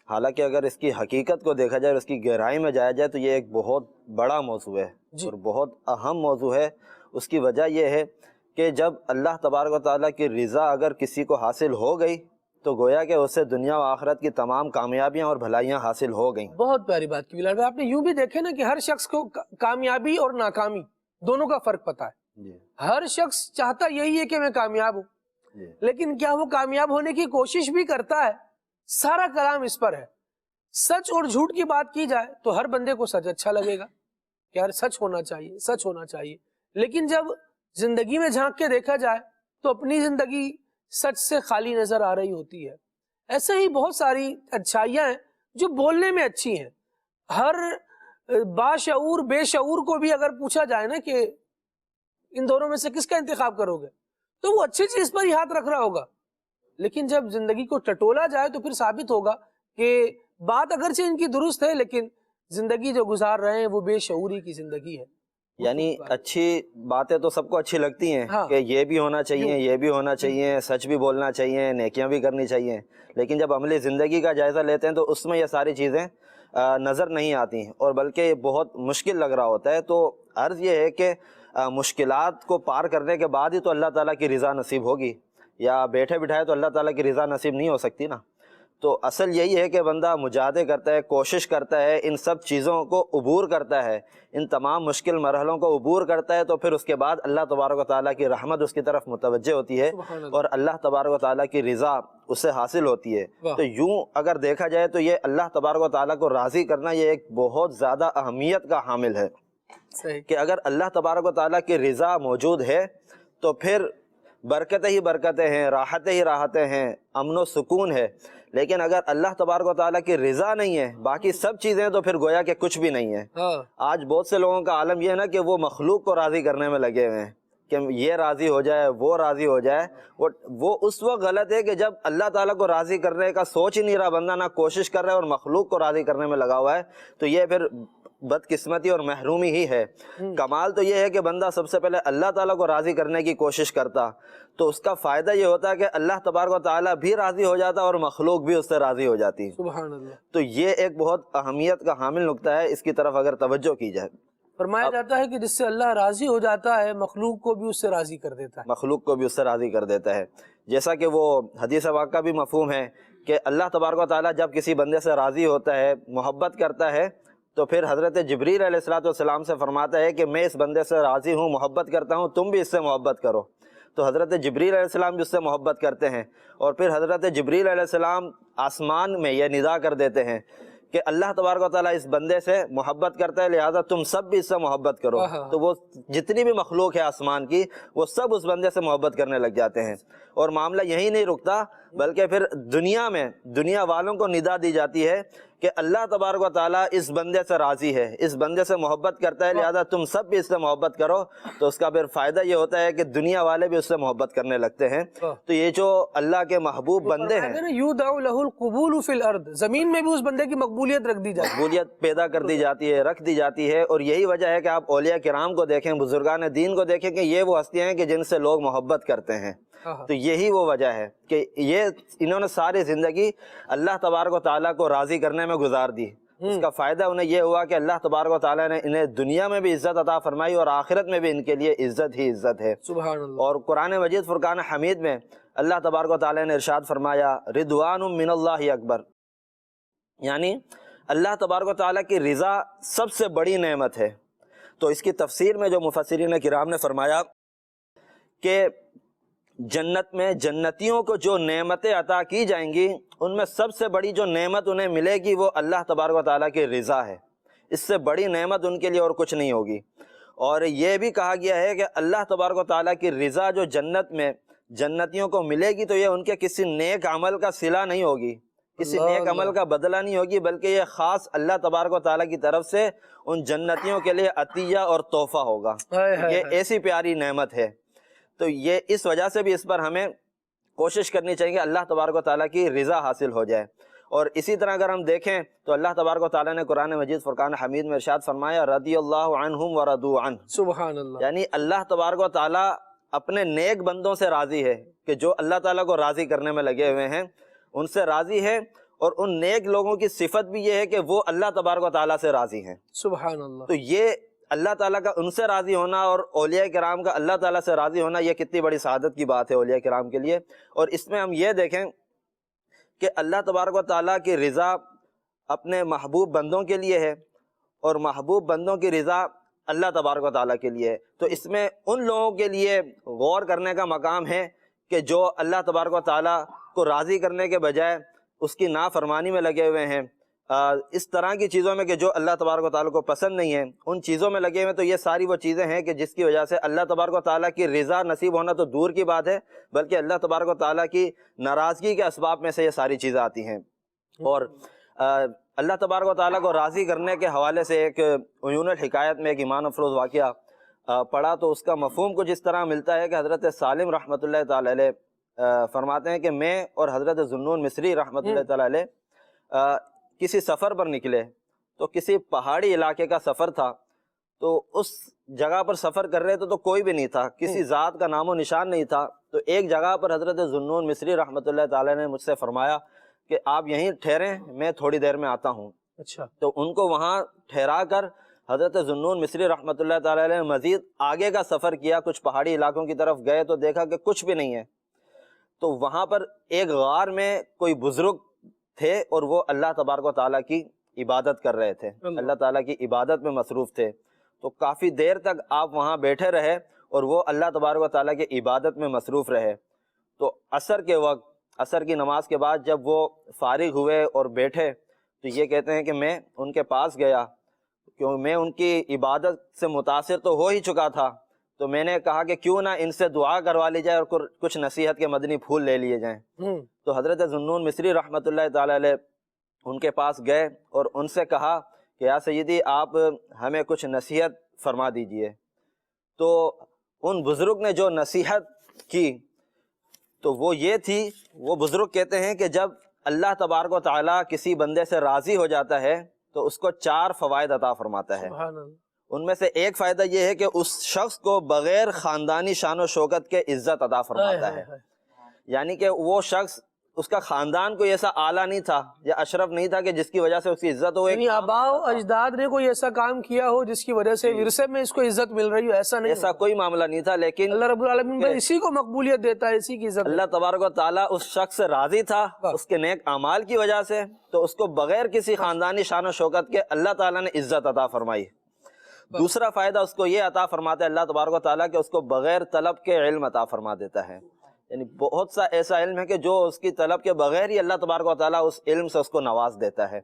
حالانکہ اگر اس کی حقیقت کو دیکھا جائے اور اس کی گہرائی میں جایا جائے تو یہ ایک بہت بڑا موضوع ہے اور بہت اہم موضوع ہے. اس کی وجہ یہ ہے کہ جب اللہ تبارک و تعالیٰ کی رضا اگر کسی کو حاصل ہو گئی تو گویا کہ اسے دنیا و آخرت کی تمام کامیابیاں اور بھلائیاں حاصل ہو گئیں. بہت پیاری بات کی بلال بھائی. آپ نے یوں بھی دیکھے نا کہ ہر شخص کو کامیابی اور ناکامی دونوں کا فرق پتہ ہے. ہر شخص چاہتا یہی ہے کہ میں کامیاب ہوں، لیکن کیا وہ کامیاب ہونے کی کوشش بھی کرتا ہے؟ سارا کلام اس پر ہے. سچ اور جھوٹ کی بات کی جائے تو ہر بندے کو سچ اچھا لگے گا کہ یار سچ ہونا چاہیے، سچ ہونا چاہیے. لیکن جب زندگی میں جھانک کے دیکھا جائے تو اپنی زندگی سچ سے خالی نظر آ رہی ہوتی ہے۔ ایسے ہی بہت ساری اچھائیاں ہیں جو بولنے میں اچھی ہیں۔ ہر باشعور بے شعور کو بھی اگر پوچھا جائے نا کہ ان دونوں میں سے کس کا انتخاب کرو گے، تو وہ اچھی چیز پر ہی ہاتھ رکھ رہا ہوگا، لیکن جب زندگی کو ٹٹولا جائے تو پھر ثابت ہوگا کہ بات اگرچہ ان کی درست ہے، لیکن زندگی جو گزار رہے ہیں وہ بے شعوری کی زندگی ہے۔ یعنی اچھی باتیں تو سب کو اچھی لگتی ہیں کہ یہ بھی ہونا چاہیے، یہ بھی ہونا چاہیے، سچ بھی بولنا چاہیے، نیکیاں بھی کرنی چاہیے، لیکن جب عملی زندگی کا جائزہ لیتے ہیں تو اس میں یہ ساری چیزیں نظر نہیں آتی ہیں، اور بلکہ یہ بہت مشکل لگ رہا ہوتا ہے۔ تو عرض یہ ہے کہ مشکلات کو پار کرنے کے بعد ہی تو اللہ تعالیٰ کی رضا نصیب ہوگی، یا بیٹھے بٹھائے تو اللہ تعالیٰ کی رضا نصیب نہیں ہو سکتی نا۔ تو اصل یہی ہے کہ بندہ مجاہدے کرتا ہے، کوشش کرتا ہے، ان سب چیزوں کو عبور کرتا ہے، ان تمام مشکل مرحلوں کو عبور کرتا ہے، تو پھر اس کے بعد اللہ تبارک و تعالیٰ کی رحمت اس کی طرف متوجہ ہوتی ہے اور اللہ تبارک و تعالیٰ کی رضا اس سے حاصل ہوتی ہے۔ تو یوں اگر دیکھا جائے تو یہ اللہ تبارک و تعالیٰ کو راضی کرنا یہ ایک بہت زیادہ اہمیت کا حامل ہے کہ اگر اللہ تبارک و تعالیٰ کی رضا موجود ہے تو پھر برکتیں ہی برکتیں ہیں، راحتیں ہی راحتیں ہیں، امن و سکون ہے۔ لیکن اگر اللہ تبارک و تعالیٰ کی رضا نہیں ہے، باقی سب چیزیں تو پھر گویا کہ کچھ بھی نہیں ہے۔ آج بہت سے لوگوں کا عالم یہ ہے نا کہ وہ مخلوق کو راضی کرنے میں لگے ہوئے ہیں کہ یہ راضی ہو جائے، وہ راضی ہو جائے۔ وہ اس وقت غلط ہے کہ جب اللہ تعالیٰ کو راضی کرنے کا سوچ ہی نہیں رہا بندہ، نہ کوشش کر رہا ہے اور مخلوق کو راضی کرنے میں لگا ہوا ہے، تو یہ پھر بدقسمتی اور محرومی ہی ہے۔ کمال تو یہ ہے کہ بندہ سب سے پہلے اللہ تعالیٰ کو راضی کرنے کی کوشش کرتا، تو اس کا فائدہ یہ ہوتا ہے کہ اللہ تبارک و تعالیٰ بھی راضی ہو جاتا اور مخلوق بھی اس سے راضی ہو جاتی۔ سبحان اللہ۔ تو یہ ایک بہت اہمیت کا حامل نقطہ ہے، اس کی طرف اگر توجہ کی جائے۔ فرمایا جاتا ہے کہ جس سے اللہ راضی ہو جاتا ہے مخلوق کو بھی اس سے راضی کر دیتا ہے۔ مخلوق کو بھی اس سے راضی کر دیتا ہے، جیسا کہ وہ حدیث پاک کا بھی مفہوم ہے کہ اللہ تبارک و تعالیٰ جب کسی بندے سے راضی ہوتا ہے، محبت کرتا ہے، تو پھر حضرت جبریل علیہ السلام سے فرماتا ہے کہ میں اس بندے سے راضی ہوں، محبت کرتا ہوں، تم بھی اس سے محبت کرو۔ تو حضرت جبریل علیہ السلام بھی اس سے محبت کرتے ہیں، اور پھر حضرت جبریل علیہ السلام آسمان میں یہ ندا کر دیتے ہیں کہ اللہ تبارک و تعالیٰ اس بندے سے محبت کرتا ہے، لہذا تم سب بھی اس سے محبت کرو۔ تو وہ جتنی بھی مخلوق ہے آسمان کی، وہ سب اس بندے سے محبت کرنے لگ جاتے ہیں، اور معاملہ یہی نہیں رکتا بلکہ پھر دنیا والوں کو ندا دی جاتی ہے کہ اللہ تبارک و تعالیٰ اس بندے سے راضی ہے، اس بندے سے محبت کرتا ہے، لہذا تم سب بھی اس سے محبت کرو۔ تو اس کا پھر فائدہ یہ ہوتا ہے کہ دنیا والے بھی اس سے محبت کرنے لگتے ہیں۔ تو یہ جو اللہ کے محبوب بندے ہیں، یودع لہ القبول فی الارض، زمین میں بھی اس بندے کی مقبولیت رکھ دی جاتی ہے، مقبولیت پیدا کر دی جاتی ہے، رکھ دی جاتی ہے۔ اور یہی وجہ ہے کہ آپ اولیاء کرام کو دیکھیں، بزرگان دین کو دیکھیں کہ یہ وہ ہستیاں ہیں کہ جن سے لوگ محبت کرتے ہیں۔ تو یہی وہ وجہ ہے کہ انہوں نے ساری زندگی اللہ تبارک و تعالیٰ کو راضی کرنے میں گزار دی۔ اس کا فائدہ انہیں یہ ہوا کہ اللہ تبارک و تعالیٰ نے انہیں دنیا میں بھی عزت عطا فرمائی اور آخرت میں بھی ان کے لیے عزت ہی عزت ہے۔ سبحان اللہ۔ اور قرآن مجید فرقان حمید میں اللہ تبارک و تعالیٰ نے ارشاد فرمایا رضوان من اللہ اکبر، یعنی اللہ تبارک و تعالیٰ کی رضا سب سے بڑی نعمت ہے۔ تو اس کی تفسیر میں جو مفسرین کرام نے فرمایا کہ جنت میں جنتیوں کو جو نعمتیں عطا کی جائیں گی، ان میں سب سے بڑی جو نعمت انہیں ملے گی وہ اللہ تبارک و تعالیٰ کی رضا ہے۔ اس سے بڑی نعمت ان کے لیے اور کچھ نہیں ہوگی۔ اور یہ بھی کہا گیا ہے کہ اللہ تبارک و تعالیٰ کی رضا جو جنت میں جنتیوں کو ملے گی تو یہ ان کے کسی نیک عمل کا صلہ نہیں ہوگی، کسی نیک عمل کا بدلہ نہیں ہوگی، بلکہ یہ خاص اللہ تبارک و تعالیٰ کی طرف سے ان جنتیوں کے لیے عطیہ اور تحفہ ہوگا۔ یہ ایسی پیاری نعمت ہے۔ تو یہ اس وجہ سے بھی اس پر ہمیں کوشش کرنی چاہیے کہ اللہ تبارک و تعالیٰ کی رضا حاصل ہو جائے۔ اور اسی طرح اگر ہم دیکھیں تو اللہ تبارک و تعالیٰ نے قرآن مجید فرقان حمید میں ارشاد فرمایا رضی اللہ عنہم ورضوا عنہ، سبحان اللہ، یعنی اللہ تبارک و تعالیٰ اپنے نیک بندوں سے راضی ہے کہ جو اللہ تعالیٰ کو راضی کرنے میں لگے ہوئے ہیں ان سے راضی ہے، اور ان نیک لوگوں کی صفت بھی یہ ہے کہ وہ اللہ تبارک و تعالیٰ سے راضی ہیں۔ سبحان اللہ۔ تو یہ اللہ تعالیٰ کا ان سے راضی ہونا اور اولیاء کرام کا اللہ تعالیٰ سے راضی ہونا، یہ کتنی بڑی سعادت کی بات ہے اولیاء کرام کے لیے۔ اور اس میں ہم یہ دیکھیں کہ اللہ تبارک و تعالیٰ کی رضا اپنے محبوب بندوں کے لیے ہے، اور محبوب بندوں کی رضا اللہ تبارک و تعالیٰ کے لیے ہے۔ تو اس میں ان لوگوں کے لیے غور کرنے کا مقام ہے کہ جو اللہ تبارک و تعالیٰ کو راضی کرنے کے بجائے اس کی نافرمانی میں لگے ہوئے ہیں، اس طرح کی چیزوں میں کہ جو اللہ تبارک و تعالیٰ کو پسند نہیں ہے ان چیزوں میں لگے ہوئے، تو یہ ساری وہ چیزیں ہیں کہ جس کی وجہ سے اللہ تبارک و تعالیٰ کی رضا نصیب ہونا تو دور کی بات ہے، بلکہ اللہ تبارک و تعالیٰ کی ناراضگی کے اسباب میں سے یہ ساری چیزیں آتی ہیں۔ اور اللہ تبارک و تعالیٰ کو راضی کرنے کے حوالے سے ایک عیون الحکایت میں ایک ایمان افروز واقعہ پڑھا، تو اس کا مفہوم کچھ اس طرح ملتا ہے کہ حضرت سالم رحمۃ اللہ تعالی علیہ فرماتے ہیں کہ میں اور حضرت ذوالنون مصری رحمۃ اللہ تعالی علیہ کسی سفر پر نکلے، تو کسی پہاڑی علاقے کا سفر تھا، تو اس جگہ پر سفر کر رہے تھے تو کوئی بھی نہیں تھا، کسی ذات کا نام و نشان نہیں تھا۔ تو ایک جگہ پر حضرت ذوالنون مصری رحمۃ اللہ تعالی نے مجھ سے فرمایا کہ آپ یہیں ٹھہریں، میں تھوڑی دیر میں آتا ہوں۔ اچھا، تو ان کو وہاں ٹھہرا کر حضرت ذوالنون مصری رحمۃ اللہ تعالی علیہ نے مزید آگے کا سفر کیا، کچھ پہاڑی علاقوں کی طرف گئے تو دیکھا کہ کچھ بھی نہیں ہے۔ تو وہاں پر ایک غار میں کوئی بزرگ تھے اور وہ اللہ تبارک و تعالیٰ کی عبادت کر رہے تھے، اللہ تعالیٰ کی عبادت میں مصروف تھے۔ تو کافی دیر تک آپ وہاں بیٹھے رہے اور وہ اللہ تبارک و تعالیٰ کی عبادت میں مصروف رہے۔ تو عصر کے وقت، عصر کی نماز کے بعد جب وہ فارغ ہوئے اور بیٹھے تو یہ کہتے ہیں کہ میں ان کے پاس گیا، کیوں میں ان کی عبادت سے متاثر تو ہو ہی چکا تھا، تو میں نے کہا کہ کیوں نہ ان سے دعا کروا لی جائے اور کچھ نصیحت کے مدنی پھول لے لیے جائیں۔ تو حضرت ذوالنون مصری رحمۃ اللہ تعالی علیہ ان کے پاس گئے اور ان سے کہا کہ یا سیدی آپ ہمیں کچھ نصیحت فرما دیجئے۔ تو ان بزرگ نے جو نصیحت کی تو وہ یہ تھی، وہ بزرگ کہتے ہیں کہ جب اللہ تبارک و تعالیٰ کسی بندے سے راضی ہو جاتا ہے تو اس کو 4 فوائد عطا فرماتا ہے۔ سبحان اللہ۔ ان میں سے ایک فائدہ یہ ہے کہ اس شخص کو بغیر خاندانی شان و شوکت کے عزت عطا فرماتا ہے، یعنی کہ وہ شخص، اس کا خاندان کوئی ایسا اعلیٰ نہیں تھا یا اشرف نہیں تھا کہ جس کی وجہ سے اس کی عزت ہو، یعنی آباء و اجداد نے کوئی ایسا کام کیا ہو جس کی وجہ سے ورثے میں اس کو عزت مل رہی ہو، ایسا نہیں، ایسا کوئی معاملہ نہیں تھا، لیکن اللہ رب العالمین اسی کو مقبولیت دیتا ہے، اسی کی عزت۔ اللہ تبارک و تعالیٰ اس شخص سے راضی تھا اس کے نیک اعمال کی وجہ سے، تو اس کو بغیر کسی خاندانی شان و شوکت کے اللہ تعالیٰ نے عزت عطا فرمائی۔ دوسرا فائدہ اس کو یہ عطا فرماتا ہے اللہ تبارک و تعالیٰ کہ اس کو بغیر طلب کے علم عطا فرما دیتا ہے، یعنی بہت سا ایسا علم ہے کہ جو اس کی طلب کے بغیر ہی اللہ تبارک و تعالیٰ اس علم سے اس کو نواز دیتا ہے۔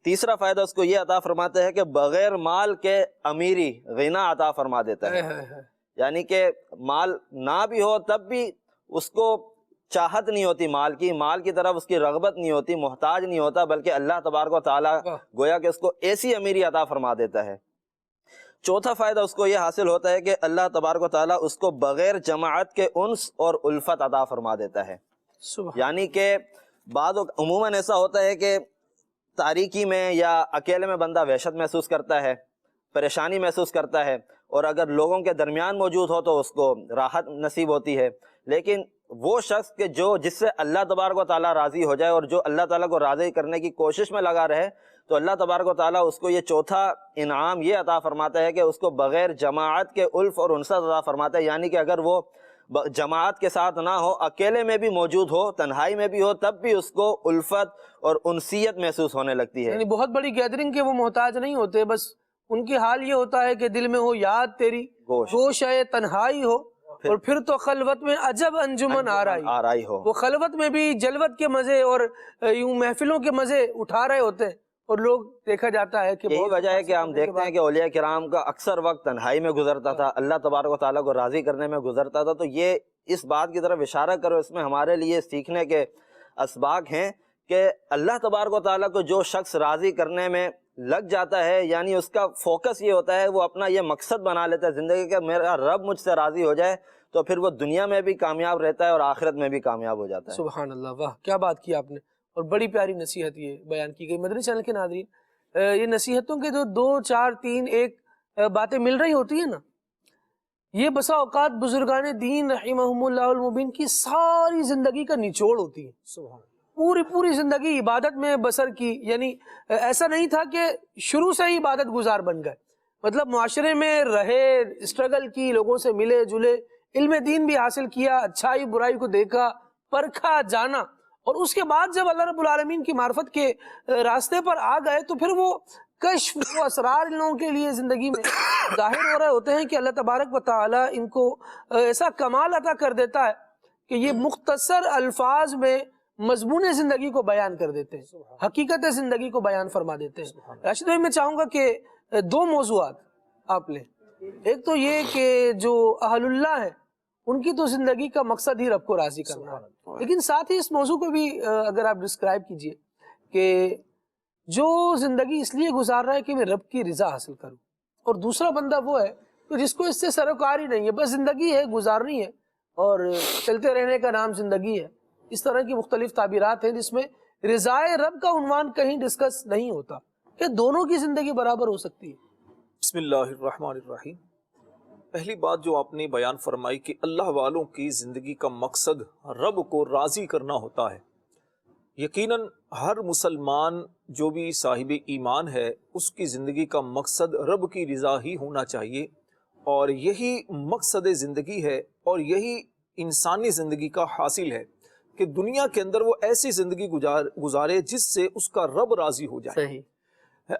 تیسرا فائدہ اس کو یہ عطا فرماتا ہے کہ بغیر مال کے امیری، غنا عطا فرما دیتا ہے، یعنی کہ مال نہ بھی ہو تب بھی اس کو چاہت نہیں ہوتی مال کی طرف اس کی رغبت نہیں ہوتی، محتاج نہیں ہوتا، بلکہ اللہ تبارک و تعالیٰ گویا کہ اس کو ایسی امیری عطا فرما دیتا ہے۔ چوتھا فائدہ اس کو یہ حاصل ہوتا ہے کہ اللہ تبارک و تعالیٰ اس کو بغیر جماعت کے انس اور الفت عطا فرما دیتا ہے، یعنی کہ بعض عموماً ایسا ہوتا ہے کہ تاریکی میں یا اکیلے میں بندہ وحشت محسوس کرتا ہے، پریشانی محسوس کرتا ہے، اور اگر لوگوں کے درمیان موجود ہو تو اس کو راحت نصیب ہوتی ہے، لیکن وہ شخص کہ جو جس سے اللہ تبارک و تعالیٰ راضی ہو جائے اور جو اللہ تعالیٰ کو راضی کرنے کی کوشش میں لگا رہے، تو اللہ تبارک و تعالیٰ اس کو یہ چوتھا انعام یہ عطا فرماتا ہے کہ اس کو بغیر جماعت کے الف اور انست عطا فرماتا ہے، یعنی کہ اگر وہ جماعت کے ساتھ نہ ہو، اکیلے میں بھی موجود ہو، تنہائی میں بھی ہو، تب بھی اس کو الفت اور انسیت محسوس ہونے لگتی ہے۔ یعنی بہت بڑی گیدرنگ کے وہ محتاج نہیں ہوتے، بس ان کی حال یہ ہوتا ہے کہ دل میں ہو یاد تیری، گوش ہے تنہائی ہو، اور پھر تو خلوت میں عجب انجمن آرائی ہو۔ وہ خلوت میں بھی جلوت کے مزے اور یوں محفلوں کے مزے اٹھا رہے ہوتے ہیں، اور لوگ دیکھا جاتا ہے کہ یہی وجہ ہے کہ ہم دیکھتے ہیں کہ اولیاء کرام کا اکثر وقت تنہائی میں گزرتا تھا، اللہ تبارک و تعالیٰ کو راضی کرنے میں گزرتا تھا۔ تو یہ اس بات کی طرف اشارہ کرو، اس میں ہمارے لیے سیکھنے کے اسباق ہیں کہ اللہ تبارک و تعالیٰ کو جو شخص راضی کرنے میں لگ جاتا ہے، یعنی اس کا فوکس یہ ہوتا ہے، وہ اپنا یہ مقصد بنا لیتا ہے زندگی کہ میرا رب مجھ سے راضی ہو جائے، تو پھر وہ دنیا میں بھی کامیاب رہتا ہے اور آخرت میں بھی کامیاب ہو جاتا ہے۔ سبحان اللہ، واہ کیا بات کی آپ نے، اور بڑی پیاری نصیحت یہ بیان کی گئی۔ مدنی چینل کے ناظرین، یہ نصیحتوں کے جو 2 4 3 1 باتیں مل رہی ہوتی ہیں نا، یہ بسا اوقات بزرگان دین رحمہم اللہ المبین کی ساری زندگی کا نچوڑ ہوتی ہے۔ سبحان، پوری زندگی عبادت میں بسر کی، یعنی ایسا نہیں تھا کہ شروع سے ہی عبادت گزار بن گئے، مطلب معاشرے میں رہے، اسٹرگل کی، لوگوں سے ملے جلے، علم دین بھی حاصل کیا، اچھائی برائی کو دیکھا، پرکھا، جانا، اور اس کے بعد جب اللہ رب العالمین کی معرفت کے راستے پر آ گئے تو پھر وہ کشف، وہ اسرار ان لوگوں کے لیے زندگی میں ظاہر ہو رہے ہوتے ہیں کہ اللہ تبارک و تعالیٰ ان کو ایسا کمال عطا کر دیتا ہے کہ یہ مختصر الفاظ میں مضمون زندگی کو بیان کر دیتے ہیں، حقیقت زندگی کو بیان فرما دیتے ہیں۔ راشد بھائی میں چاہوں گا کہ دو موضوعات آپ لیں، ایک تو یہ کہ جو اہل اللہ ہیں ان کی تو زندگی کا مقصد ہی رب کو راضی کرنا ہے، لیکن ساتھ ہی اس موضوع کو بھی اگر آپ ڈسکرائب کیجئے کہ جو زندگی اس لیے گزار رہا ہے کہ میں رب کی رضا حاصل کروں، اور دوسرا بندہ وہ ہے تو جس کو اس سے سروکار ہی نہیں ہے، بس زندگی ہے، گزارنی ہے اور چلتے رہنے کا نام زندگی ہے۔ اس طرح کی مختلف تعبیرات ہیں جس میں رضائے رب کا عنوان کہیں ڈسکس نہیں ہوتا کہ دونوں کی زندگی برابر ہو سکتی ہے۔ بسم اللہ الرحمن الرحیم۔ پہلی بات جو آپ نے بیان فرمائی کہ اللہ والوں کی زندگی کا مقصد رب کو راضی کرنا ہوتا ہے، یقیناً ہر مسلمان جو بھی صاحب ایمان ہے اس کی زندگی کا مقصد رب کی رضا ہی ہونا چاہیے، اور یہی مقصد زندگی ہے اور یہی انسانی زندگی کا حاصل ہے کہ دنیا کے اندر وہ ایسی زندگی گزارے جس سے اس کا رب راضی ہو جائے۔ صحیح۔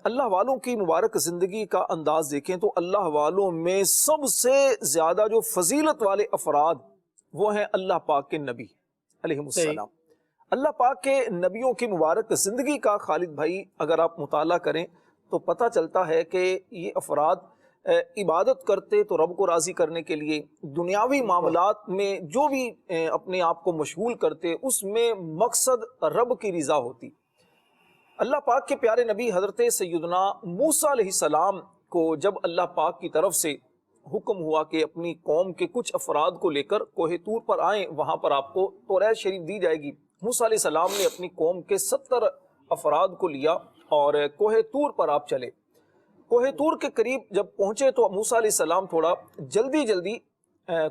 اللہ والوں کی مبارک زندگی کا انداز دیکھیں تو اللہ والوں میں سب سے زیادہ جو فضیلت والے افراد وہ ہیں اللہ پاک کے نبی علیہ السلام۔ اللہ پاک کے نبیوں کی مبارک زندگی کا خالد بھائی اگر آپ مطالعہ کریں تو پتہ چلتا ہے کہ یہ افراد عبادت کرتے تو رب کو راضی کرنے کے لیے، دنیاوی معاملات میں جو بھی اپنے آپ کو مشغول کرتے اس میں مقصد رب کی رضا ہوتی۔ اللہ پاک کے پیارے نبی حضرت سیدنا موسیٰ علیہ السلام کو جب اللہ پاک کی طرف سے حکم ہوا کہ اپنی قوم کے کچھ افراد کو لے کر کوہ طور پر آئیں، وہاں پر آپ کو توریت شریف دی جائے گی، موسیٰ علیہ السلام نے اپنی قوم کے 70 افراد کو لیا اور کوہ طور پر آپ چلے۔ کوہ طور کے قریب جب پہنچے تو موسیٰ علیہ السلام تھوڑا جلدی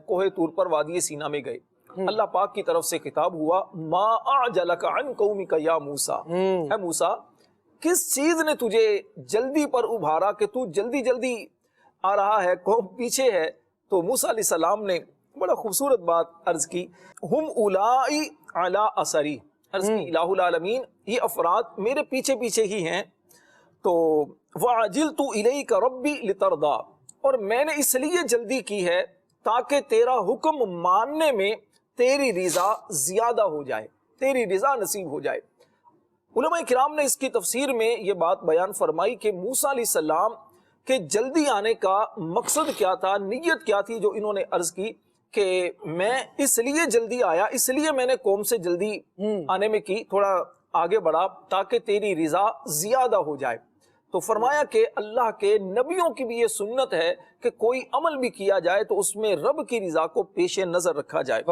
کوہ طور پر وادی سینا میں گئے۔ اللہ پاک کی طرف سے خطاب ہوا، ما اعجلک عن قومک یا موسیٰ، اے موسیٰ کس چیز نے تجھے جلدی پر ابھارا کہ تو جلدی آ رہا ہے، قوم پیچھے ہے؟ تو موسیٰ علیہ السلام نے بڑا خوبصورت بات عرض کی، ہم اولائی علی اثری، عرض کی الہ العالمین یہ افراد میرے پیچھے ہی ہیں، تو وَعَجِلْتُ إِلَيْكَ رَبِّ لِتَرْضَى، اور میں نے اس لیے جلدی کی ہے تاکہ تیرا حکم ماننے میں تیری رضا زیادہ ہو جائے، تیری رضا نصیب ہو جائے۔ علماء کرام نے اس کی تفسیر میں یہ بات بیان فرمائی کہ موسیٰ علیہ السلام کے جلدی آنے کا مقصد کیا تھا، نیت کیا تھی، جو انہوں نے عرض کی کہ میں اس لیے جلدی آیا، اس لیے میں نے قوم سے جلدی آنے میں کی، تھوڑا آگے بڑھا تاکہ تیری رضا زیادہ ہو جائے۔ تو فرمایا کہ اللہ کے نبیوں کی بھی یہ سنت ہے کہ کوئی عمل بھی کیا جائے تو اس میں رب کی رضا کو پیش نظر رکھا جائے۔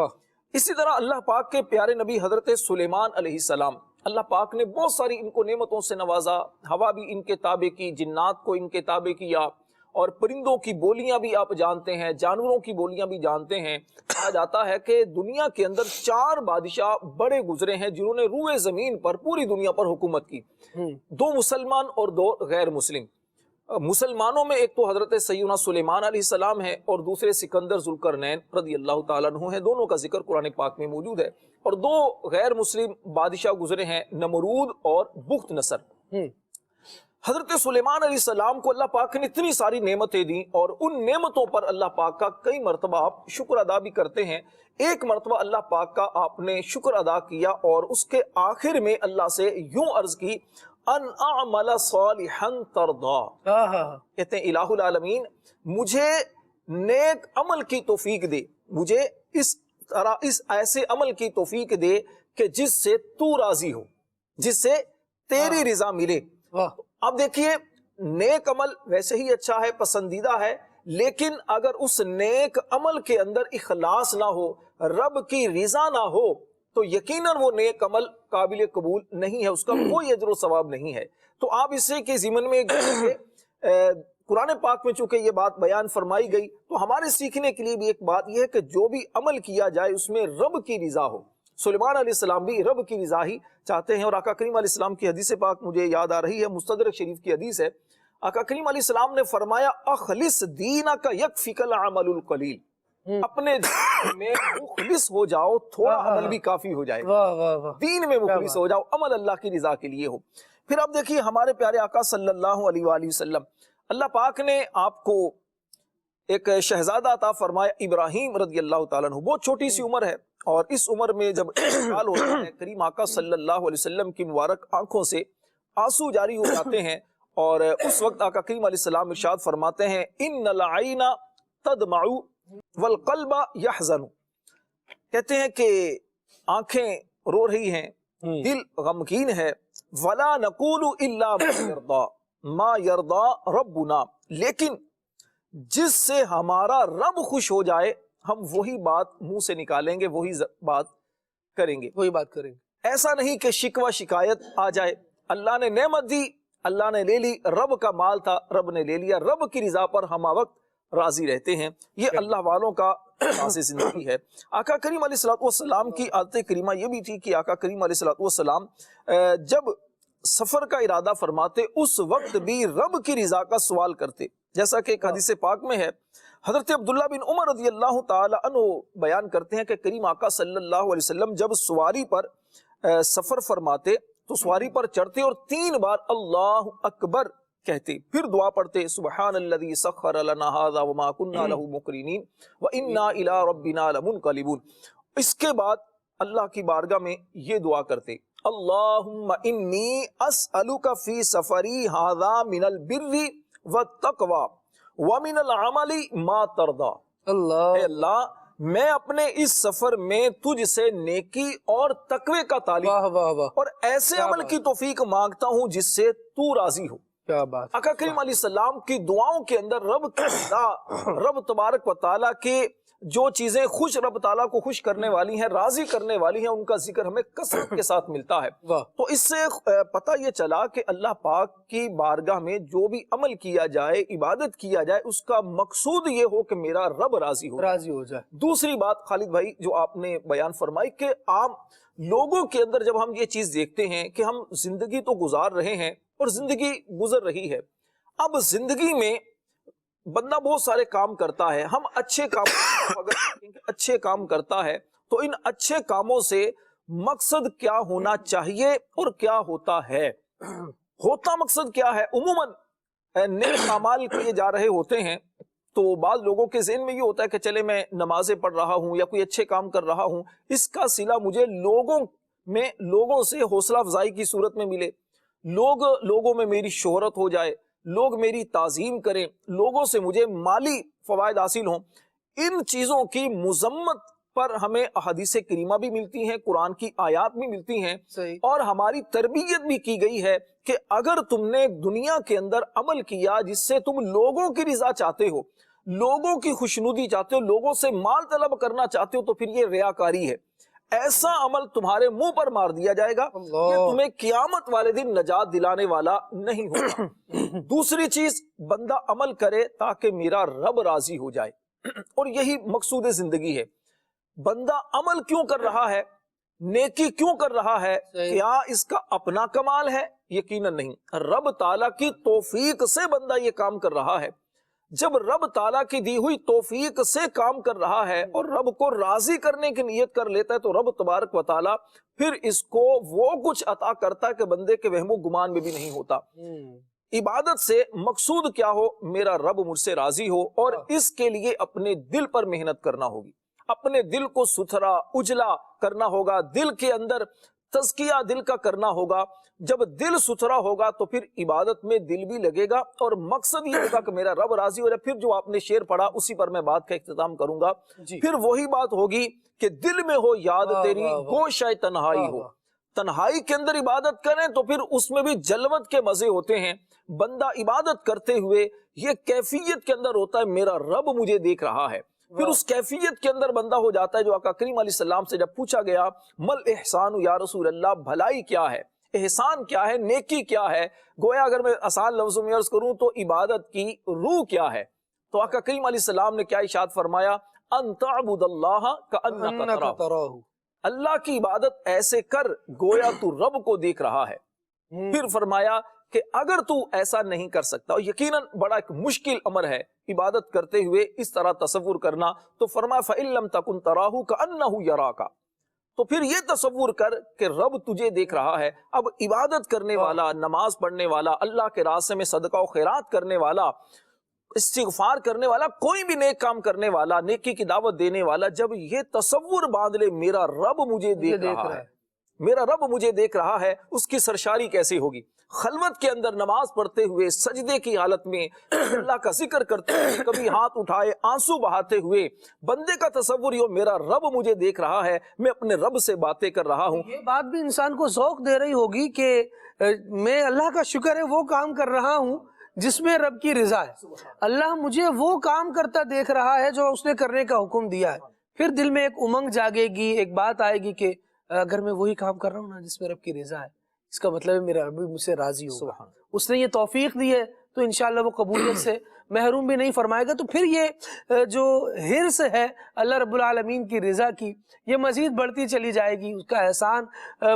اسی طرح اللہ پاک کے پیارے نبی حضرت سلیمان علیہ السلام، اللہ پاک نے بہت ساری ان کو نعمتوں سے نوازا، ہوا بھی ان کے تابع کی، جنات کو ان کے تابع کیا، اور پرندوں کی بولیاں بھی آپ جانتے ہیں، جانوروں کی بولیاں بھی جانتے ہیں۔ کہا جاتا ہے کہ دنیا کے اندر 4 بادشاہ بڑے گزرے ہیں جنہوں نے روئے زمین پر پوری دنیا پر حکومت کی، 2 مسلمان اور 2 غیر مسلم۔ مسلمانوں میں ایک تو حضرت سیدنا سلیمان علیہ السلام ہے اور دوسرے سکندر ذوالقرنین رضی اللہ تعالیٰ عنہ ہیں، دونوں کا ذکر قرآن پاک میں موجود ہے۔ اور 2 غیر مسلم بادشاہ گزرے ہیں، نمرود اور بخت نصر۔ حضرت سلیمان علیہ السلام کو اللہ پاک نے اتنی ساری نعمتیں دیں اور ان نعمتوں پر اللہ پاک کا کئی مرتبہ آپ شکر ادا بھی کرتے ہیں۔ ایک مرتبہ اللہ پاک کا آپ نے شکر ادا کیا اور اس کے آخر میں اللہ سے یوں عرض کی، ان اعمل صالحا ترضا، کہتے ہیں الہ العالمین مجھے نیک عمل کی توفیق دے، مجھے اس ایسے عمل کی توفیق دے کہ جس سے تو راضی ہو، جس سے تیری رضا ملے۔ اب دیکھیے نیک عمل ویسے ہی اچھا ہے، پسندیدہ ہے، لیکن اگر اس نیک عمل کے اندر اخلاص نہ ہو، رب کی رضا نہ ہو، تو یقیناً وہ نیک عمل قابل قبول نہیں ہے، اس کا کوئی اجر و ثواب نہیں ہے۔ تو آپ اسے کے ضمن میں قرآن پاک میں چونکہ یہ بات بیان فرمائی گئی تو ہمارے سیکھنے کے لیے بھی ایک بات یہ ہے کہ جو بھی عمل کیا جائے اس میں رب کی رضا ہو۔ سلیمان علیہ السلام بھی رب کی رضا ہی چاہتے ہیں، اور آقا کریم علیہ السلام کی حدیث پاک مجھے یاد آ رہی ہے، مستدرک شریف کی حدیث ہے، آقا کریم علیہ السلام نے فرمایا اخلص دینک یکفیک العمل القلیل، اپنے دین میں مخلص ہو جاؤ، تھوڑا عمل بھی کافی ہو جائے، دین میں مخلص ہو جاؤ، عمل اللہ کی رضا کے لیے ہو۔ پھر اب دیکھیے ہمارے پیارے آقا صلی اللہ علیہ وآلہ وسلم، اللہ پاک نے آپ کو ایک شہزادہ عطا فرمایا ابراہیم رضی اللہ تعالیٰ عنہ. بہت چھوٹی سی عمر ہے اور اس عمر میں جب انتقال ہوتا ہے کریم آقا صلی اللہ علیہ وسلم کی مبارک آنکھوں سے آنسو جاری ہو جاتے ہیں اور اس وقت آقا کریم علیہ السلام ارشاد فرماتے ہیں ان العین تدمع والقلب یحزن. کہتے ہیں کہ آنکھیں رو رہی ہیں، دل غمگین ہے. ولا نقول الا ما یرضا ربنا، لیکن جس سے ہمارا رب خوش ہو جائے ہم وہی بات منہ سے نکالیں گے، وہی بات کریں گے. وہی بات کریں گے. ایسا نہیں کہ شکوہ شکایت آ جائے. اللہ نے نعمت دی، اللہ نے لے لی، رب کا مال تھا رب نے لے لیا، رب کی رضا پر ہم وقت راضی رہتے ہیں. یہ اللہ والوں کا انداز زندگی ہے. آقا کریم علیہ الصلوۃ والسلام کی عادت کریمہ یہ بھی تھی کہ آقا کریم علیہ الصلوۃ والسلام جب سفر کا ارادہ فرماتے اس وقت بھی رب کی رضا کا سوال کرتے. جیسا کہ ایک حدیث پاک میں ہے، حضرت عبداللہ بن عمر رضی اللہ تعالی عنہ بیان کرتے ہیں کہ کریم آقا صلی اللہ علیہ وسلم جب سواری پر سفر فرماتے تو سواری پر چڑھتے اور 3 بار اللہ اکبر کہتے، پھر دعا پڑھتے سبحان الذی سخر لنا ھذا وما كنا له مقرنین وانا الی ربنا لمنقلبون. اس کے بعد اللہ کی بارگاہ میں یہ دعا کرتے اللہم انی اسألک فی سفری ھذا من البر والتقوی ومن العمل ما ترضى. اے اللہ میں اپنے اس سفر میں تجھ سے نیکی اور تقوی کا تعلق اور ایسے عمل کی توفیق مانگتا ہوں جس سے تو راضی ہو. کیا بات. آقا کریم علیہ السلام کی دعاؤں کے اندر رب کی رضا، رب تبارک و تعالیٰ کے جو چیزیں رب تعالیٰ کو خوش کرنے والی ہیں، راضی کرنے والی ہیں، ان کا ذکر ہمیں کثرت کے ساتھ ملتا ہے. تو اس سے پتہ یہ چلا کہ اللہ پاک کی بارگاہ میں جو بھی عمل کیا جائے، عبادت کیا جائے، اس کا مقصود یہ ہو کہ میرا رب راضی ہو جائے. دوسری بات خالد بھائی جو آپ نے بیان فرمائی کہ عام لوگوں کے اندر جب ہم یہ چیز دیکھتے ہیں کہ ہم زندگی تو گزار رہے ہیں اور زندگی گزر رہی ہے، اب زندگی میں بندہ بہت سارے کام کرتا ہے، ہم اچھے کام اگر اچھے کام کرتا ہے تو ان اچھے کاموں سے مقصد کیا ہونا چاہیے اور کیا ہوتا ہے. ہوتا مقصد کیا ہے؟ عموماً نیک اعمال کیے جا رہے ہوتے ہیں تو بعض لوگوں کے ذہن میں یہ ہوتا ہے کہ چلے میں نمازیں پڑھ رہا ہوں یا کوئی اچھے کام کر رہا ہوں، اس کا صلہ مجھے لوگوں سے حوصلہ افزائی کی صورت میں ملے، لوگوں میں میری شہرت ہو جائے، لوگ میری تعظیم کریں، لوگوں سے مجھے مالی فوائد حاصل ہوں. ان چیزوں کی مذمت پر ہمیں احادیث کریمہ بھی ملتی ہیں، قرآن کی آیات بھی ملتی ہیں، اور ہماری تربیت بھی کی گئی ہے کہ اگر تم نے دنیا کے اندر عمل کیا جس سے تم لوگوں کی رضا چاہتے ہو، لوگوں کی خوشنودی چاہتے ہو، لوگوں سے مال طلب کرنا چاہتے ہو، تو پھر یہ ریاکاری ہے. ایسا عمل تمہارے منہ پر مار دیا جائے گا، یہ تمہیں قیامت والے دن نجات دلانے والا نہیں ہوگا. دوسری چیز، بندہ عمل کرے تاکہ میرا رب راضی ہو جائے، اور یہی مقصود زندگی ہے. بندہ عمل کیوں کر رہا ہے، نیکی کیوں کر رہا ہے؟ کیا اس کا اپنا کمال ہے؟ یقیناً نہیں. رب تعالیٰ کی توفیق سے بندہ یہ کام کر رہا ہے. جب رب تعالیٰ کی دی ہوئی توفیق سے کام کر رہا ہے اور رب کو راضی کرنے کی نیت کر لیتا ہے تو رب تبارک و تعالیٰ پھر اس کو وہ کچھ عطا کرتا ہے کہ بندے کے وہم و گمان میں بھی نہیں ہوتا. عبادت سے مقصود کیا ہو؟ میرا رب مجھ سے راضی ہو، اور اس کے لیے اپنے دل پر محنت کرنا ہوگی، اپنے دل کو ستھرا اجلا کرنا ہوگا، دل کے اندر تزکیہ دل کا کرنا ہوگا. جب دل ستھرا ہوگا تو پھر عبادت میں دل بھی لگے گا اور مقصد یہ ہوگا کہ میرا رب راضی ہو جائے. پھر جو آپ نے شعر پڑھا اسی پر میں بات کا اختتام کروں گا. پھر وہی بات ہوگی کہ دل میں ہو یاد تیری، گوشہ تنہائی ہو. تنہائی کے اندر عبادت کریں تو پھر اس میں بھی جلوت کے مزے ہوتے ہیں. بندہ عبادت کرتے ہوئے یہ کیفیت کے اندر ہوتا ہے میرا رب مجھے دیکھ رہا ہے. پھر اس کیفیت کے اندر بندہ ہو جاتا ہے جو آقا کریم علیہ السلام سے جب پوچھا گیا مل احسان یا رسول اللہ، بھلائی کیا ہے، احسان کیا ہے، نیکی کیا ہے، گویا اگر میں آسان لفظوں میں عرض کروں تو عبادت کی روح کیا ہے، تو آقا کریم علیہ السلام نے کیا ارشاد فرمایا؟ ان تعبد اللہ کأنک تراہ، اللہ کی عبادت ایسے کر گویا تو رب کو دیکھ رہا ہے. پھر فرمایا کہ اگر تو ایسا نہیں کر سکتا، اور یقیناً بڑا ایک مشکل امر ہے عبادت کرتے ہوئے اس طرح تصور کرنا، تو فرمایا فَإِن لَمْ تَكُنْ تَرَاهُ كَأَنَّهُ يَرَاكَ، تو پھر یہ تصور کر کہ رب تجھے دیکھ رہا ہے. اب عبادت کرنے والا، نماز پڑھنے والا، اللہ کے راستے میں صدقہ و خیرات کرنے والا استغفار کرنے والا، کوئی بھی نیک کام کرنے والا، نیکی کی دعوت دینے والا جب یہ تصور باندھ لے میرا رب مجھے دیکھ رہا ہے، میرا رب مجھے دیکھ رہا ہے، اس کی سرشاری کیسے ہوگی؟ خلوت کے اندر نماز پڑھتے ہوئے سجدے کی حالت میں اللہ کا ذکر کرتے ہوئے، کبھی ہاتھ اٹھائے آنسو بہاتے ہوئے بندے کا تصور یہ میرا رب مجھے دیکھ رہا ہے، میں اپنے رب سے باتیں کر رہا ہوں۔ یہ بات بھی انسان کو ذوق دے رہی ہوگی کہ میں اللہ کا شکر ہے وہ کام کر رہا ہوں جس میں رب کی رضا ہے، اللہ مجھے وہ کام کرتا دیکھ رہا ہے جو اس نے کرنے کا حکم دیا ہے۔ پھر دل میں ایک امنگ جاگے گی، ایک بات آئے گی کہ اگر میں وہی کام کر رہا ہوں نا جس میں رب کی رضا ہے، اس کا مطلب ہے میرا رب مجھ سے راضی ہوگا، اس نے یہ توفیق دی ہے تو انشاءاللہ وہ قبولیت سے محروم بھی نہیں فرمائے گا۔ تو پھر یہ جو حرص ہے اللہ رب العالمین کی رضا کی، یہ مزید بڑھتی چلی جائے گی، اس کا احسان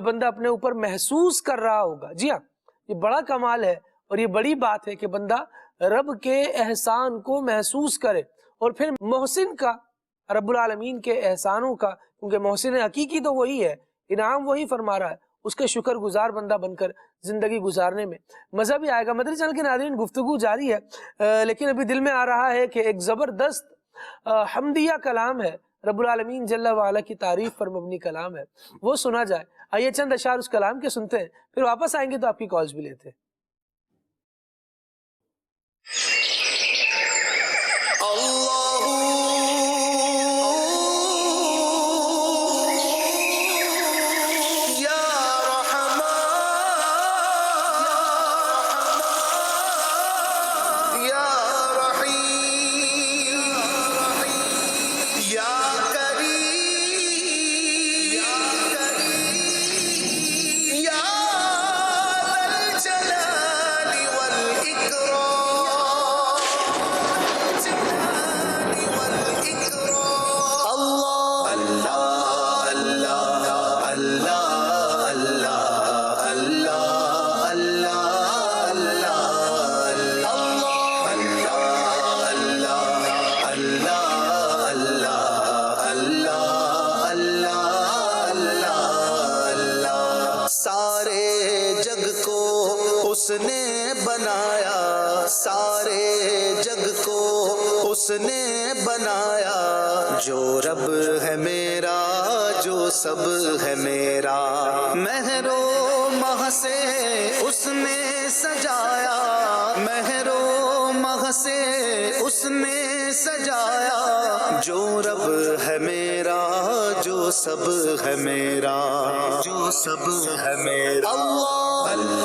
بندہ اپنے اوپر محسوس کر رہا ہوگا۔ جی ہاں، یہ بڑا کمال ہے اور یہ بڑی بات ہے کہ بندہ رب کے احسان کو محسوس کرے، اور پھر محسن کا، رب العالمین کے احسانوں کا، کیونکہ محسن حقیقی تو وہی ہے، انعام وہی فرما رہا ہے، اس کے شکر گزار بندہ بن کر زندگی گزارنے میں مزہ بھی آئے گا۔ مدنی چینل کے ناظرین، گفتگو جاری ہے، لیکن ابھی دل میں آ رہا ہے کہ ایک زبردست حمدیہ کلام ہے، رب العالمین جل وعلا کی تعریف پر مبنی کلام ہے، وہ سنا جائے۔ آئیے چند اشعار اس کلام کے سنتے ہیں، پھر واپس آئیں گے تو آپ کی کالز بھی لیتے ہیں۔ اس نے بنایا، سارے جگ کو اس نے بنایا، جو رب ہے میرا، جو سب ہے میرا، مہر و مہ سے اس نے سجایا، مہر و مہ سے اس نے سجایا، جو رب ہے میرا، جو سب ہے میرا، جو سب ہے میرا۔ اللہ اللہ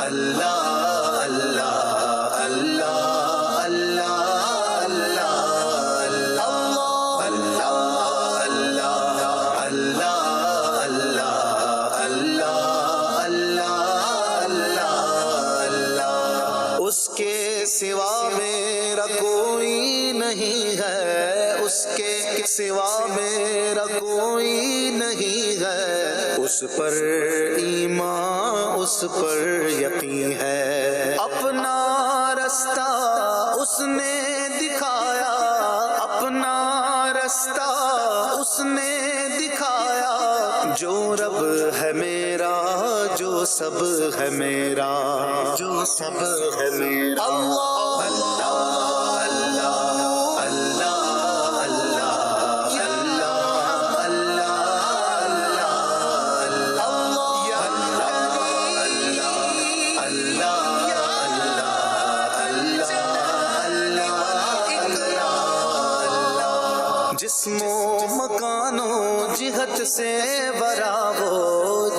اللہ اللہ اللہ اللہ اللہ، اس کے سوا میرا کوئی نہیں ہے، اس کے سوا میرا کوئی نہیں ہے، اس پر ایمان، اس پر یقین ہے، اپنا رستہ اس نے دکھایا، اپنا رستہ اس نے دکھایا، جو رب ہے میرا، جو سب ہے میرا، جو سب ہے میرا۔ اللہ اللہ اللہ جسم و مکان و جہت سے برابو،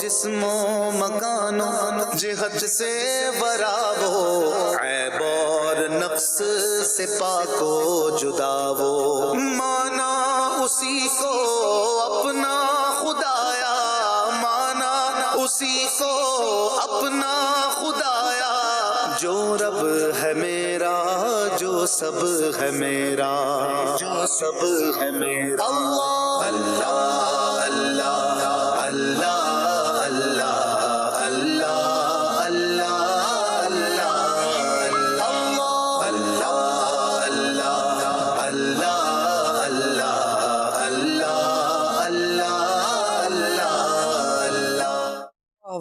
جسم و مکان و جہت سے برابو، عیب اور نقص سے پاک و جدا وہ، مانا اسی کو اپنا خدایا، مانا اسی کو اپنا خدایا، جو رب ہے میرا، جو سب ہے میرا، جو سب ہے میرا۔ اللہ اللہ اللہ اللہ اللہ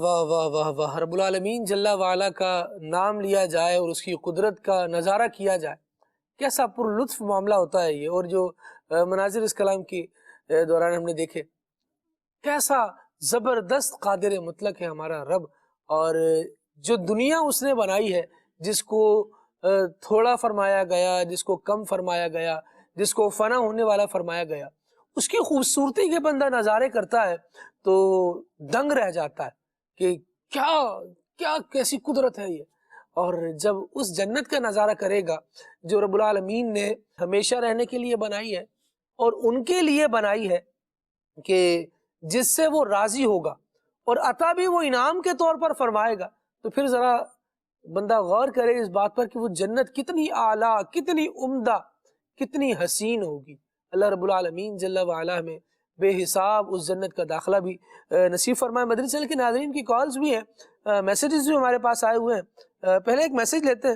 واہ واہ واہ واہ، رب العالمین جل وعلا کا نام لیا جائے اور اس کی قدرت کا نظارہ کیا جائے، کیسا پر لطف معاملہ ہوتا ہے یہ. اور جو مناظر اس کلام کی دوران ہم نے دیکھے، کیسا زبردست قادر مطلق ہے ہمارا رب. اور جو دنیا اس نے بنائی ہے، جس کو تھوڑا فرمایا گیا، جس کو کم فرمایا گیا، جس کو فنا ہونے والا فرمایا گیا، اس کی خوبصورتی کے بندہ نظارے کرتا ہے تو دنگ رہ جاتا ہے کہ کیا کیسی قدرت ہے یہ. اور جب اس جنت کا نظارہ کرے گا جو رب العالمین نے ہمیشہ رہنے کے لیے بنائی ہے اور ان کے لیے بنائی ہے، کہ جس سے وہ راضی ہوگا اور عطا بھی وہ انعام کے طور پر فرمائے گا، تو پھر ذرا بندہ غور کرے اس بات پر کہ وہ جنت کتنی اعلیٰ، کتنی عمدہ، کتنی حسین ہوگی. اللہ رب العالمین جل وعلا میں بے حساب اس جنت کا داخلہ بھی نصیب فرمائے. مدنی چینل کے ناظرین کی کالز بھی ہیں، میسیجز بھی ہمارے پاس آئے ہوئے ہیں. پہلے ایک میسیج لیتے ہیں.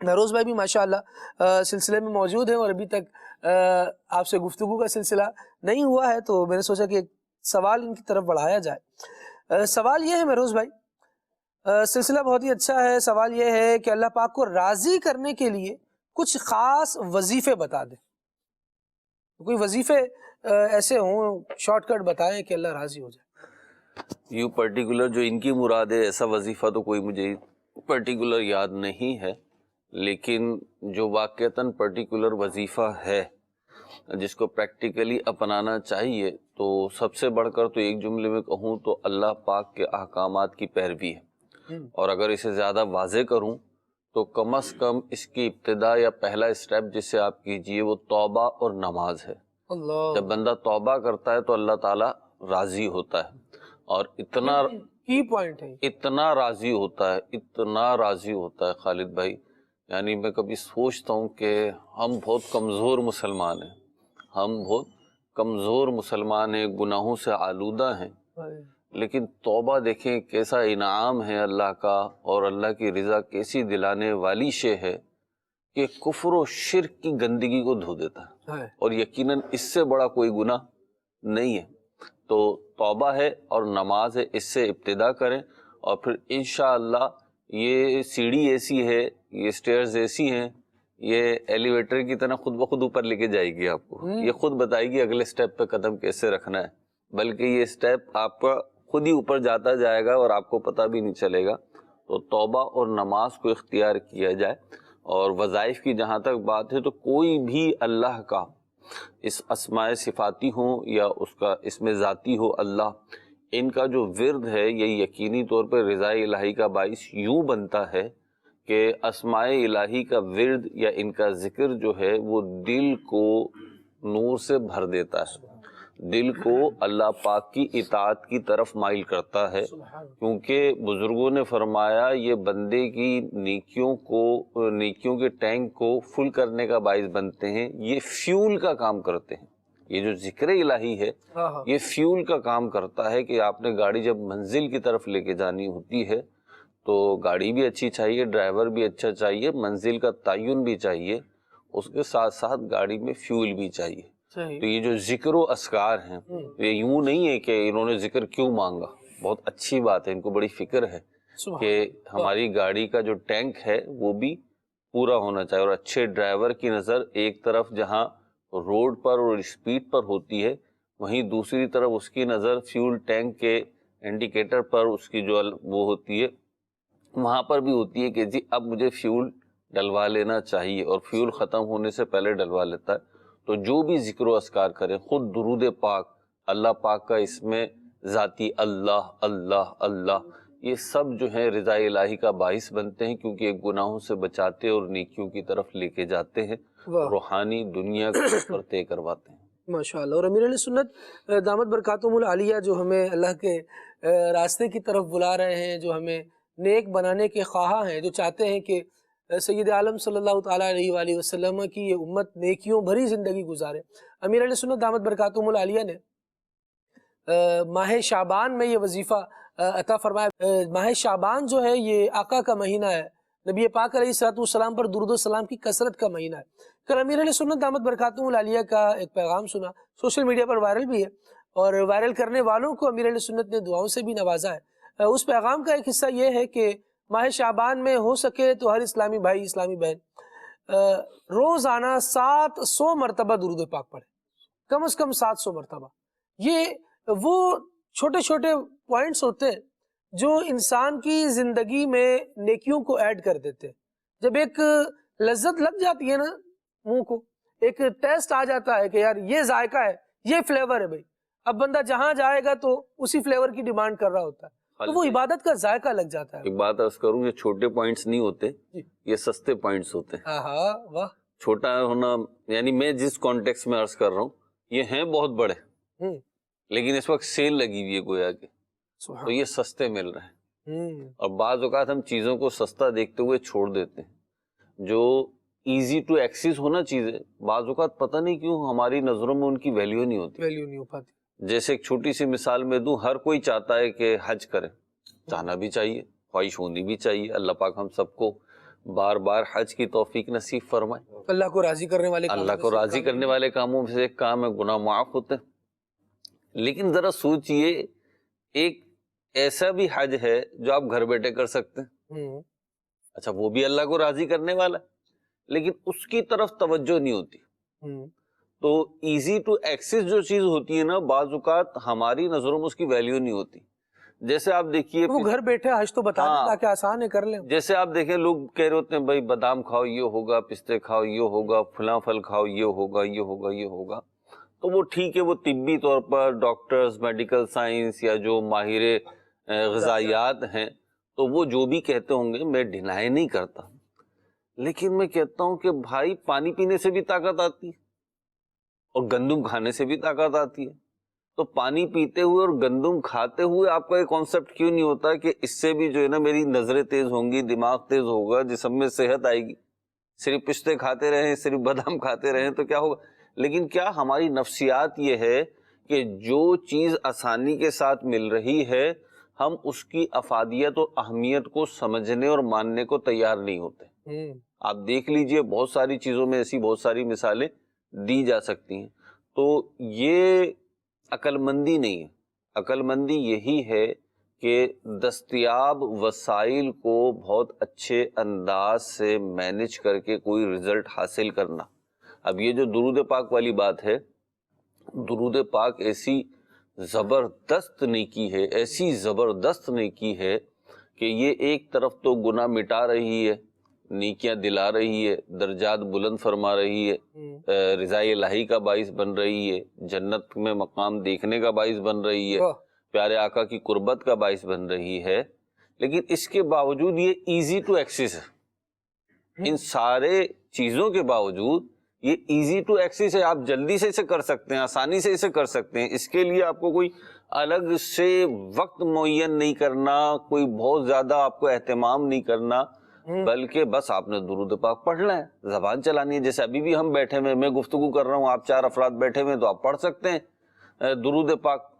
مہروز بھائی بھی ماشاءاللہ سلسلے میں موجود ہیں اور ابھی تک آپ سے گفتگو کا سلسلہ نہیں ہوا ہے، تو میں نے سوچا کہ ایک سوال ان کی طرف بڑھایا جائے. سوال یہ ہے مہروز بھائی، سلسلہ بہت ہی اچھا ہے. سوال یہ ہے کہ اللہ پاک کو راضی کرنے کے لیے کچھ خاص وظیفے بتا دیں. کوئی وظیفے ایسے ہوں شارٹ کٹ بتائیں کہ اللہ راضی ہو جائے. یوں پرٹیکولر جو ان کی مراد ہے ایسا وظیفہ تو کوئی مجھے پرٹیکولر یاد نہیں ہے، لیکن جو واقعتاً پرٹیکولر وظیفہ ہے جس کو پریکٹیکلی اپنانا چاہیے، تو سب سے بڑھ کر تو ایک جملے میں کہوں تو اللہ پاک کے احکامات کی پیروی ہے. اور اگر اسے زیادہ واضح کروں تو کم از کم اس کی ابتدا یا پہلا اسٹیپ جسے آپ کیجئے وہ توبہ اور نماز ہے. اللہ، جب بندہ توبہ کرتا ہے تو اللہ تعالیٰ راضی ہوتا ہے، اور اتنا کی پوائنٹ ہے. اتنا راضی ہوتا ہے، اتنا راضی ہوتا ہے خالد بھائی، یعنی میں کبھی سوچتا ہوں کہ ہم بہت کمزور مسلمان ہیں، ہم بہت کمزور مسلمان ہیں، گناہوں سے آلودہ ہیں، لیکن توبہ دیکھیں کیسا انعام ہے اللہ کا، اور اللہ کی رضا کیسی دلانے والی شے ہے کہ کفر و شرک کی گندگی کو دھو دیتا ہے، اور یقیناً اس سے بڑا کوئی گناہ نہیں ہے. تو توبہ ہے اور نماز ہے، اس سے ابتدا کریں، اور پھر انشاءاللہ یہ سیڑھی ایسی ہے، یہ سٹیئرز ایسی ہیں، یہ ایلیویٹر کی طرح خود بخود اوپر لے کے جائے گی آپ کو، یہ خود بتائے گی اگلے سٹیپ پہ قدم کیسے رکھنا ہے، بلکہ یہ سٹیپ آپ کا خود ہی اوپر جاتا جائے گا اور آپ کو پتہ بھی نہیں چلے گا. تو توبہ اور نماز کو اختیار کیا جائے. اور وظائف کی جہاں تک بات ہے تو کوئی بھی اللہ کا اس اسماء صفاتی ہوں یا اس کا اسم ذاتی ہو اللہ، ان کا جو ورد ہے یہ یقینی طور پر رضا الہی کا باعث یوں بنتا ہے کہ اسماء الہی کا ورد یا ان کا ذکر جو ہے وہ دل کو نور سے بھر دیتا ہے، دل کو اللہ پاک کی اطاعت کی طرف مائل کرتا ہے. کیونکہ بزرگوں نے فرمایا یہ بندے کی نیکیوں کے ٹینک کو فل کرنے کا باعث بنتے ہیں، یہ فیول کا کام کرتے ہیں. یہ جو ذکر الہی ہے یہ فیول کا کام کرتا ہے کہ آپ نے گاڑی جب منزل کی طرف لے کے جانی ہوتی ہے تو گاڑی بھی اچھی چاہیے، ڈرائیور بھی اچھا چاہیے، منزل کا تعین بھی چاہیے، اس کے ساتھ ساتھ گاڑی میں فیول بھی چاہیے. تو یہ جو ذکر و اذکار ہیں یہ یوں نہیں ہے کہ انہوں نے ذکر کیوں مانگا، بہت اچھی بات ہے، ان کو بڑی فکر ہے کہ ہماری گاڑی کا جو ٹینک ہے وہ بھی پورا ہونا چاہیے. اور اچھے ڈرائیور کی نظر ایک طرف جہاں روڈ پر اور اسپیڈ پر ہوتی ہے، وہیں دوسری طرف اس کی نظر فیول ٹینک کے انڈیکیٹر پر اس کی جو وہ ہوتی ہے وہاں پر بھی ہوتی ہے کہ جی اب مجھے فیول ڈلوا لینا چاہیے، اور فیول ختم ہونے سے پہلے ڈلوا لیتا ہے. تو جو بھی ذکر و اذکار کریں، خود درود پاک، اللہ پاک کا اس میں ذاتی اللہ اللہ اللہ، یہ سب جو ہیں رضا الہی کا باعث بنتے ہیں، کیونکہ یہ گناہوں سے بچاتے اور نیکیوں کی طرف لے کے جاتے ہیں، روحانی دنیا کو پر طے کرواتے ہیں. ماشاءاللہ. اور امیر علیہ سنت دامت برکاتہم العالیہ جو ہمیں اللہ کے راستے کی طرف بلا رہے ہیں، جو ہمیں نیک بنانے کے خواہاں ہیں، جو چاہتے ہیں کہ سید عالم صلی اللہ تعالیٰ علیہ وآلہ وسلم کی یہ امت نیکیوں بھری زندگی گزارے، امیر علیہ سنت دامت برکاتہم العالیہ نے ماہ شعبان میں یہ وظیفہ عطا فرمایا. ماہ شعبان جو ہے یہ آقا کا مہینہ ہے، نبی پاک علیہ الصلوۃ والسلام پر درود و سلام کی کثرت کا مہینہ ہے. کل امیر علیہ سنت دامت برکاتہم العالیہ کا ایک پیغام سنا، سوشل میڈیا پر وائرل بھی ہے، اور وائرل کرنے والوں کو امیر علیہ سنت نے دعاؤں سے بھی نوازا ہے. اس پیغام کا ایک حصہ یہ ہے کہ ماہ شعبان میں ہو سکے تو ہر اسلامی بھائی اسلامی بہن روزانہ 700 مرتبہ درود پاک پڑھے، کم از کم 700 مرتبہ۔ یہ وہ چھوٹے چھوٹے پوائنٹس ہوتے ہیں جو انسان کی زندگی میں نیکیوں کو ایڈ کر دیتے ہیں۔ جب ایک لذت لگ جاتی ہے نا منہ کو، ایک ٹیسٹ آ جاتا ہے کہ یار یہ ذائقہ ہے، یہ فلیور ہے بھائی، اب بندہ جہاں جائے گا تو اسی فلیور کی ڈیمانڈ کر رہا ہوتا ہے، تو وہ عبادت کا ذائقہ لگ جاتا ہے۔ ایک بات عرض کروں، یہ چھوٹے پوائنٹس نہیں ہوتے، یہ سستے پوائنٹس ہوتے ہیں۔ ہاں واہ، چھوٹا ہونا یعنی میں جس کانٹیکس میں عرض کر رہا ہوں یہ ہیں بہت بڑے، لیکن اس وقت سیل لگی ہوئی ہے گویا کہ، تو یہ سستے مل رہے ہیں۔ اور بعض اوقات ہم چیزوں کو سستا دیکھتے ہوئے چھوڑ دیتے ہیں۔ جو ایزی ٹو ایکسیس ہونا چیزیں بعض اوقات پتہ نہیں کیوں ہماری نظروں میں ان کی ویلیو نہیں ہوتی۔ ویلیو نہیں ہو پاتی۔ جیسے ایک چھوٹی سی مثال میں دوں، ہر کوئی چاہتا ہے کہ حج کرے، جانا بھی چاہیے، خواہش ہونی بھی چاہیے۔ اللہ پاک ہم سب کو بار بار حج کی توفیق نصیب فرمائے۔ اللہ کو راضی کرنے والے اللہ کو راضی کرنے والے کاموں میں سے ایک کام ہے گناہ معاف ہوتے ہیں۔ لیکن ذرا سوچئے، ایک ایسا بھی حج ہے جو آپ گھر بیٹھے کر سکتے ہیں، اچھا وہ بھی اللہ کو راضی کرنے والا ہے، لیکن اس کی طرف توجہ نہیں ہوتی۔ تو ایزی ٹو ایکسس جو چیز ہوتی ہے نا، بعض اوقات ہماری نظروں میں اس کی ویلیو نہیں ہوتی۔ جیسے آپ دیکھیے، وہ گھر بیٹھے حج تو بتا دیں تاکہ آسان ہے، کر لیں۔ جیسے آپ دیکھیں لوگ کہہ رہے ہوتے ہیں بھائی بادام کھاؤ یہ ہوگا، پستے کھاؤ یہ ہوگا، فلاں پھل کھاؤ یہ ہوگا، یہ ہوگا، یہ ہوگا۔ تو وہ ٹھیک ہے، وہ طبی طور پر ڈاکٹرز، میڈیکل سائنس یا جو ماہر غذائیات ہیں تو وہ جو بھی کہتے ہوں گے میں ڈینائی نہیں کرتا، لیکن میں کہتا ہوں کہ بھائی پانی پینے سے بھی طاقت آتی ہے اور گندم کھانے سے بھی طاقت آتی ہے۔ تو پانی پیتے ہوئے اور گندم کھاتے ہوئے آپ کا یہ کانسیپٹ کیوں نہیں ہوتا کہ اس سے بھی جو ہے نا میری نظریں تیز ہوں گی، دماغ تیز ہوگا، جسم میں صحت آئے گی۔ صرف پستے کھاتے رہیں، صرف بادام کھاتے رہیں تو کیا ہوگا؟ لیکن کیا ہماری نفسیات یہ ہے کہ جو چیز آسانی کے ساتھ مل رہی ہے ہم اس کی افادیت اور اہمیت کو سمجھنے اور ماننے کو تیار نہیں ہوتے۔ آپ دیکھ لیجئے بہت ساری چیزوں میں ایسی بہت ساری مثالیں دی جا سکتی ہیں۔ تو یہ عقل مندی نہیں ہے، عقل مندی یہی ہے کہ دستیاب وسائل کو بہت اچھے انداز سے مینج کر کے کوئی رزلٹ حاصل کرنا۔ اب یہ جو درود پاک والی بات ہے، درود پاک ایسی زبردست نیکی ہے، ایسی زبردست نیکی ہے کہ یہ ایک طرف تو گناہ مٹا رہی ہے، نیکیاں دلا رہی ہے، درجات بلند فرما رہی ہے، رضا الہی کا باعث بن رہی ہے، جنت میں مقام دیکھنے کا باعث بن رہی ہے، پیارے آقا کی قربت کا باعث بن رہی ہے، لیکن اس کے باوجود یہ ایزی ٹو ایکسس ہے۔ ان سارے چیزوں کے باوجود یہ ایزی ٹو ایکسس ہے، آپ جلدی سے اسے کر سکتے ہیں، آسانی سے اسے کر سکتے ہیں۔ اس کے لیے آپ کو کوئی الگ سے وقت معین نہیں کرنا، کوئی بہت زیادہ آپ کو اہتمام نہیں کرنا، بلکہ بس آپ نے درود پاک پڑھنا ہے، زبان چلانی ہے۔ جیسے ابھی بھی ہم بیٹھے ہوئے، میں گفتگو کر رہا ہوں، آپ 4 افراد بیٹھے ہوئے تو آپ پڑھ سکتے ہیں درود پاک۔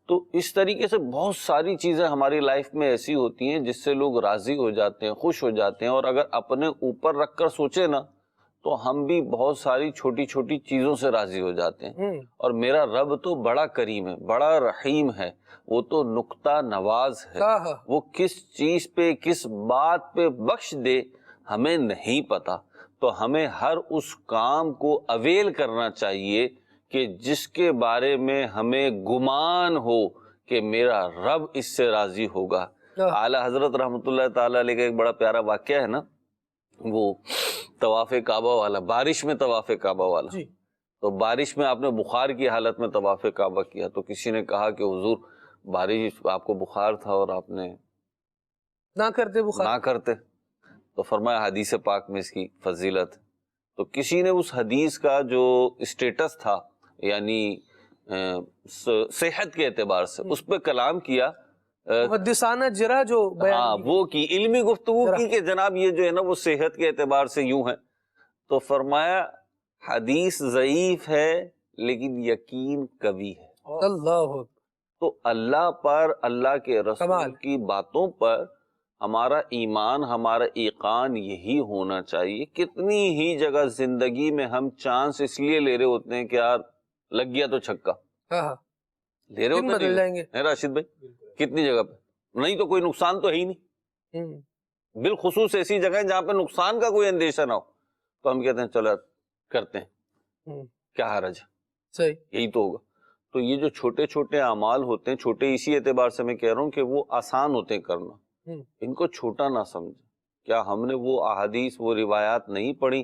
تو اس طریقے سے بہت ساری چیزیں ہماری لائف میں ایسی ہوتی ہیں جس سے لوگ راضی ہو جاتے ہیں، خوش ہو جاتے ہیں، اور اگر اپنے اوپر رکھ کر سوچے نا تو ہم بھی بہت ساری چھوٹی چھوٹی چیزوں سے راضی ہو جاتے ہیں۔ اور میرا رب تو بڑا کریم ہے، بڑا رحیم ہے، وہ تو نقطہ نواز ہے، وہ کس چیز پہ کس بات پہ بخش دے ہمیں نہیں پتا۔ تو ہمیں ہر اس کام کو اویل کرنا چاہیے کہ جس کے بارے میں ہمیں گمان ہو کہ میرا رب اس سے راضی ہوگا۔ اعلیٰ حضرت رحمۃ اللہ تعالیٰ علیہ کا ایک بڑا پیارا واقعہ ہے نا، وہ طواف کعبہ والا، بارش میں طواف کعبہ والا۔ تو بارش میں آپ نے بخار کی حالت میں طواف کعبہ کیا، تو کسی نے کہا کہ حضور بارش آپ کو بخار تھا اور آپ نے نہ کرتے تو فرمایا حدیث پاک میں اس کی فضیلت۔ تو کسی نے اس حدیث کا جو اسٹیٹس تھا یعنی صحت کے اعتبار سے اس پہ کلام کیا، محدثانہ جرح جو بیان وہ کی علمی گفتگو کی کہ جناب یہ جو ہے نا وہ صحت کے اعتبار سے یوں ہے۔ تو فرمایا حدیث ضعیف ہے لیکن یقین قوی ہے۔ اللہ، تو اللہ پر، اللہ کے رسول کی باتوں پر ہمارا ایمان، ہمارا ایقان یہی ہونا چاہیے۔ کتنی ہی جگہ زندگی میں ہم چانس اس لیے لے رہے ہوتے ہیں کہ یار لگ گیا تو چھکا، لے رہے ہوتے ہیں راشد بھائی، کتنی جگہ پہ نہیں تو کوئی نقصان تو ہے ہی نہیں. بالخصوص ایسی جگہیں جہاں پہ نقصان کا کوئی اندیشہ نہ ہو تو ہم کہتے ہیں چلو کرتے ہیں, کیا حرج ہے, صحیح, یہی تو ہوگا. تو یہ جو چھوٹے چھوٹے اعمال ہوتے ہیں, چھوٹے اسی اعتبار سے میں کہہ رہا ہوں کہ وہ آسان ہوتے ہیں کرنا, ان کو چھوٹا نہ سمجھیں. کیا ہم نے وہ احادیث, وہ روایات نہیں پڑھی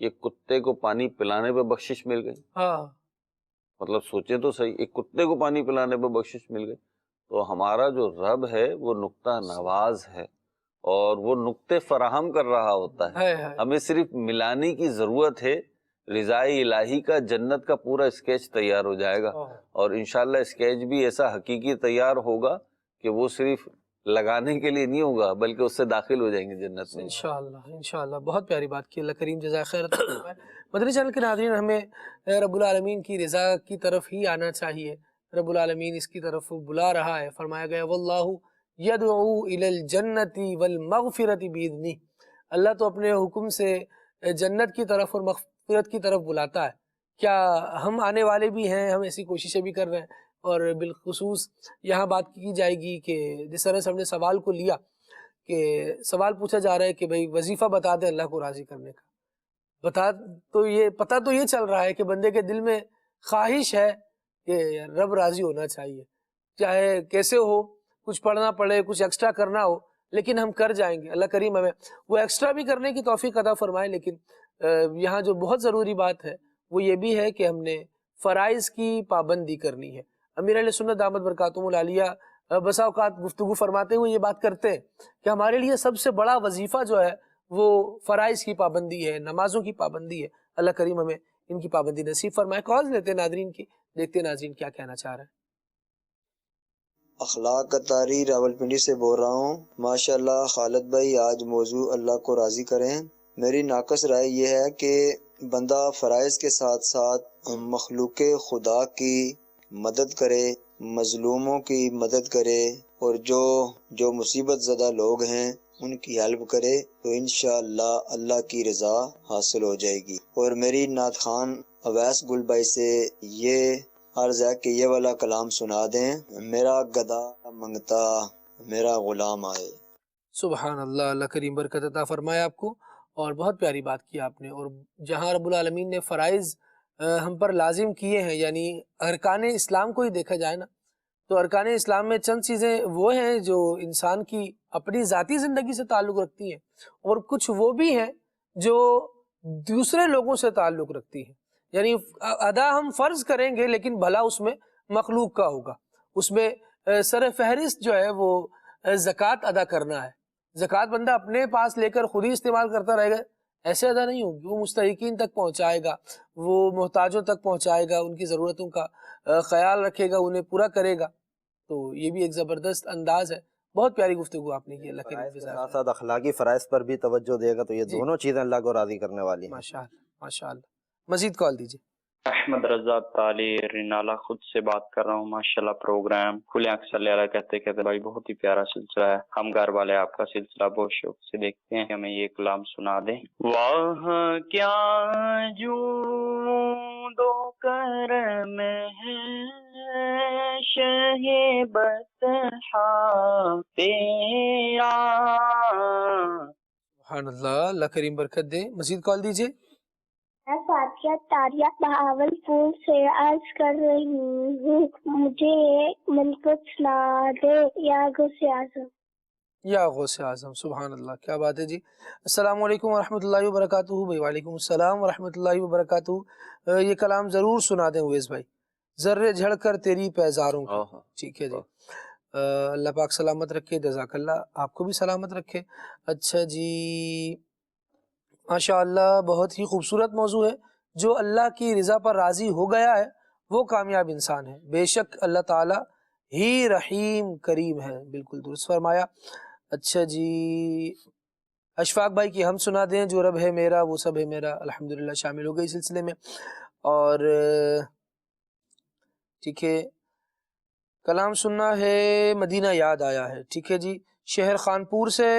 کہ کتے کو پانی پلانے پہ بخشش مل گئی؟ ہاں, مطلب سوچیں تو صحیح, ایک کتے کو پانی پلانے پہ بخشش مل گئی. تو ہمارا جو رب ہے وہ نقطہ نواز ہے اور وہ نقطے فراہم کر رہا ہوتا ہے. ہمیں صرف ملانے کی ضرورت ہے. رضائے الہی کا, جنت کا پورا اسکیچ تیار ہو جائے گا اور انشاءاللہ اسکیچ بھی ایسا حقیقی تیار ہوگا کہ وہ صرف لگانے کے لیے نہیں ہوگا بلکہ اس سے داخل ہو جائیں گے جنت میں انشاءاللہ. انشاءاللہ بہت پیاری بات کی, اللہ کریم جزائے خیر. مدنی چینل کے ناظرین, ہمیں رب العالمین کی رضا کی طرف ہی آنا چاہیے. رب العالمین اس کی طرف بلا رہا ہے. فرمایا گیا واللہ یدعو الی الجنت والمغفرۃ باذنہ, اللہ تو اپنے حکم سے جنت کی طرف اور مغفرت کی طرف بلاتا ہے. کیا ہم آنے والے بھی ہیں, ہم ایسی کوششیں بھی کر رہے ہیں. اور بالخصوص یہاں بات کی جائے گی کہ جس طرح سے ہم نے سوال کو لیا کہ سوال پوچھا جا رہا ہے کہ بھئی وظیفہ بتا دیں اللہ کو راضی کرنے کا. پتہ تو یہ چل رہا ہے کہ بندے کے دل میں خواہش ہے کہ رب راضی ہونا چاہیے, چاہے کیسے ہو, کچھ پڑھنا پڑے, کچھ ایکسٹرا کرنا ہو, لیکن ہم کر جائیں گے. اللہ کریم ہمیں وہ ایکسٹرا بھی کرنے کی توفیق عطا فرمائے. لیکن یہاں جو بہت ضروری بات ہے وہ یہ بھی ہے کہ ہم نے فرائض کی پابندی کرنی ہے. امیر اہل سنت دامت برکاتہم العالیہ بسا اوقات گفتگو فرماتے ہوئے یہ بات کرتے ہیں کہ ہمارے لیے سب سے بڑا وظیفہ جو ہے وہ فرائض کی پابندی ہے, نمازوں کی پابندی ہے. اللہ کریم ہمیں ان کی پابندی نصیب فرمائے. کالز لیتے ہیں ناظرین کی, دیکھتے ہیں ناظرین کیا کہنا چاہ رہے ہیں. اخلاق قطاری راولپنڈی سے بول رہا ہوں. ماشاءاللہ خالد بھائی, آج موضوع اللہ کو راضی کریں. میری ناقص رائے یہ ہے کہ بندہ فرائض کے ساتھ ساتھ مخلوق خدا کی مدد کرے, مظلوموں کی مدد کرے, اور جو مصیبت زدہ لوگ ہیں ان کی ہیلپ کرے تو انشاءاللہ اللہ کی رضا حاصل ہو جائے گی. اور میری نعت خان اویس گل بھائی سے یہ عرض ہے کہ یہ والا کلام سنا دیں, میرا گدا منگتا میرا غلام آئے. سبحان اللہ, اللہ کریم برکت عطا فرمائے آپ کو. اور بہت پیاری بات کی آپ نے. اور جہاں رب العالمین نے فرائض ہم پر لازم کیے ہیں, یعنی ارکان اسلام کو ہی دیکھا جائے نا, تو ارکان اسلام میں چند چیزیں وہ ہیں جو انسان کی اپنی ذاتی زندگی سے تعلق رکھتی ہیں, اور کچھ وہ بھی ہیں جو دوسرے لوگوں سے تعلق رکھتی ہیں. یعنی ادا ہم فرض کریں گے لیکن بھلا اس میں مخلوق کا ہوگا. اس میں سر فہرست جو ہے وہ زکوٰۃ ادا کرنا ہے. زکوٰۃ بندہ اپنے پاس لے کر خود ہی استعمال کرتا رہے گا, ایسے ادا نہیں ہوگی. وہ مستحقین تک پہنچائے گا, وہ محتاجوں تک پہنچائے گا, ان کی ضرورتوں کا خیال رکھے گا, انہیں پورا کرے گا. تو یہ بھی ایک زبردست انداز ہے. بہت پیاری گفتگو آپ نے کی. اللہ فرائض کے ساتھ ساتھ اخلاقی فرائض پر بھی توجہ دے گا تو یہ دونوں چیزیں اللہ کو راضی کرنے والی ہیں. ماشاءاللہ, ماشاءاللہ. مزید کال دیجیے. احمد رضا تالی رنالا خود سے بات کر رہا ہوں. ماشاءاللہ پروگرام کھلے آنکھ صلی اللہ کہتے بھائی بہت ہی پیارا سلسلہ ہے. ہم گھر والے آپ کا سلسلہ بہت شوق سے دیکھتے ہیں. ہمیں یہ کلام سنا دیں. واہ کیا جود و کرم ہے شہ بطحا تیرا. سبحان اللہ, اللہ کریم برکت دے. مزید کال دیجیے. میں فاتحہ طاریہ بہاول پور سے عرض کر رہی ہوں, مجھے منقط سنا دے یا غوث اعظم. یا غوث اعظم. سبحان اللہ, کیا بات ہے جی. السلام علیکم ورحمۃ اللہ وبرکاتہ. بھائی وعلیکم السلام ورحمۃ اللہ وبرکاتہ. یہ کلام ضرور سنا دیں اویس بھائی. ذرے جھڑ کر تیری پیزاروں کی. ٹھیک ہے جی, اللہ پاک سلامت رکھے. جزاک اللہ, آپ کو بھی سلامت رکھے. اچھا جی, ماشاءاللہ بہت ہی خوبصورت موضوع ہے. جو اللہ کی رضا پر راضی ہو گیا ہے وہ کامیاب انسان ہے. بے شک اللہ تعالی ہی رحیم کریم ہے. بالکل درست فرمایا. اچھا جی, اشفاق بھائی کی ہم سنا دیں. جو رب ہے میرا وہ سب ہے میرا. الحمدللہ شامل ہو گئی سلسلے میں. اور ٹھیک ہے, کلام سننا ہے. مدینہ یاد آیا ہے. ٹھیک ہے جی, شہر خانپور سے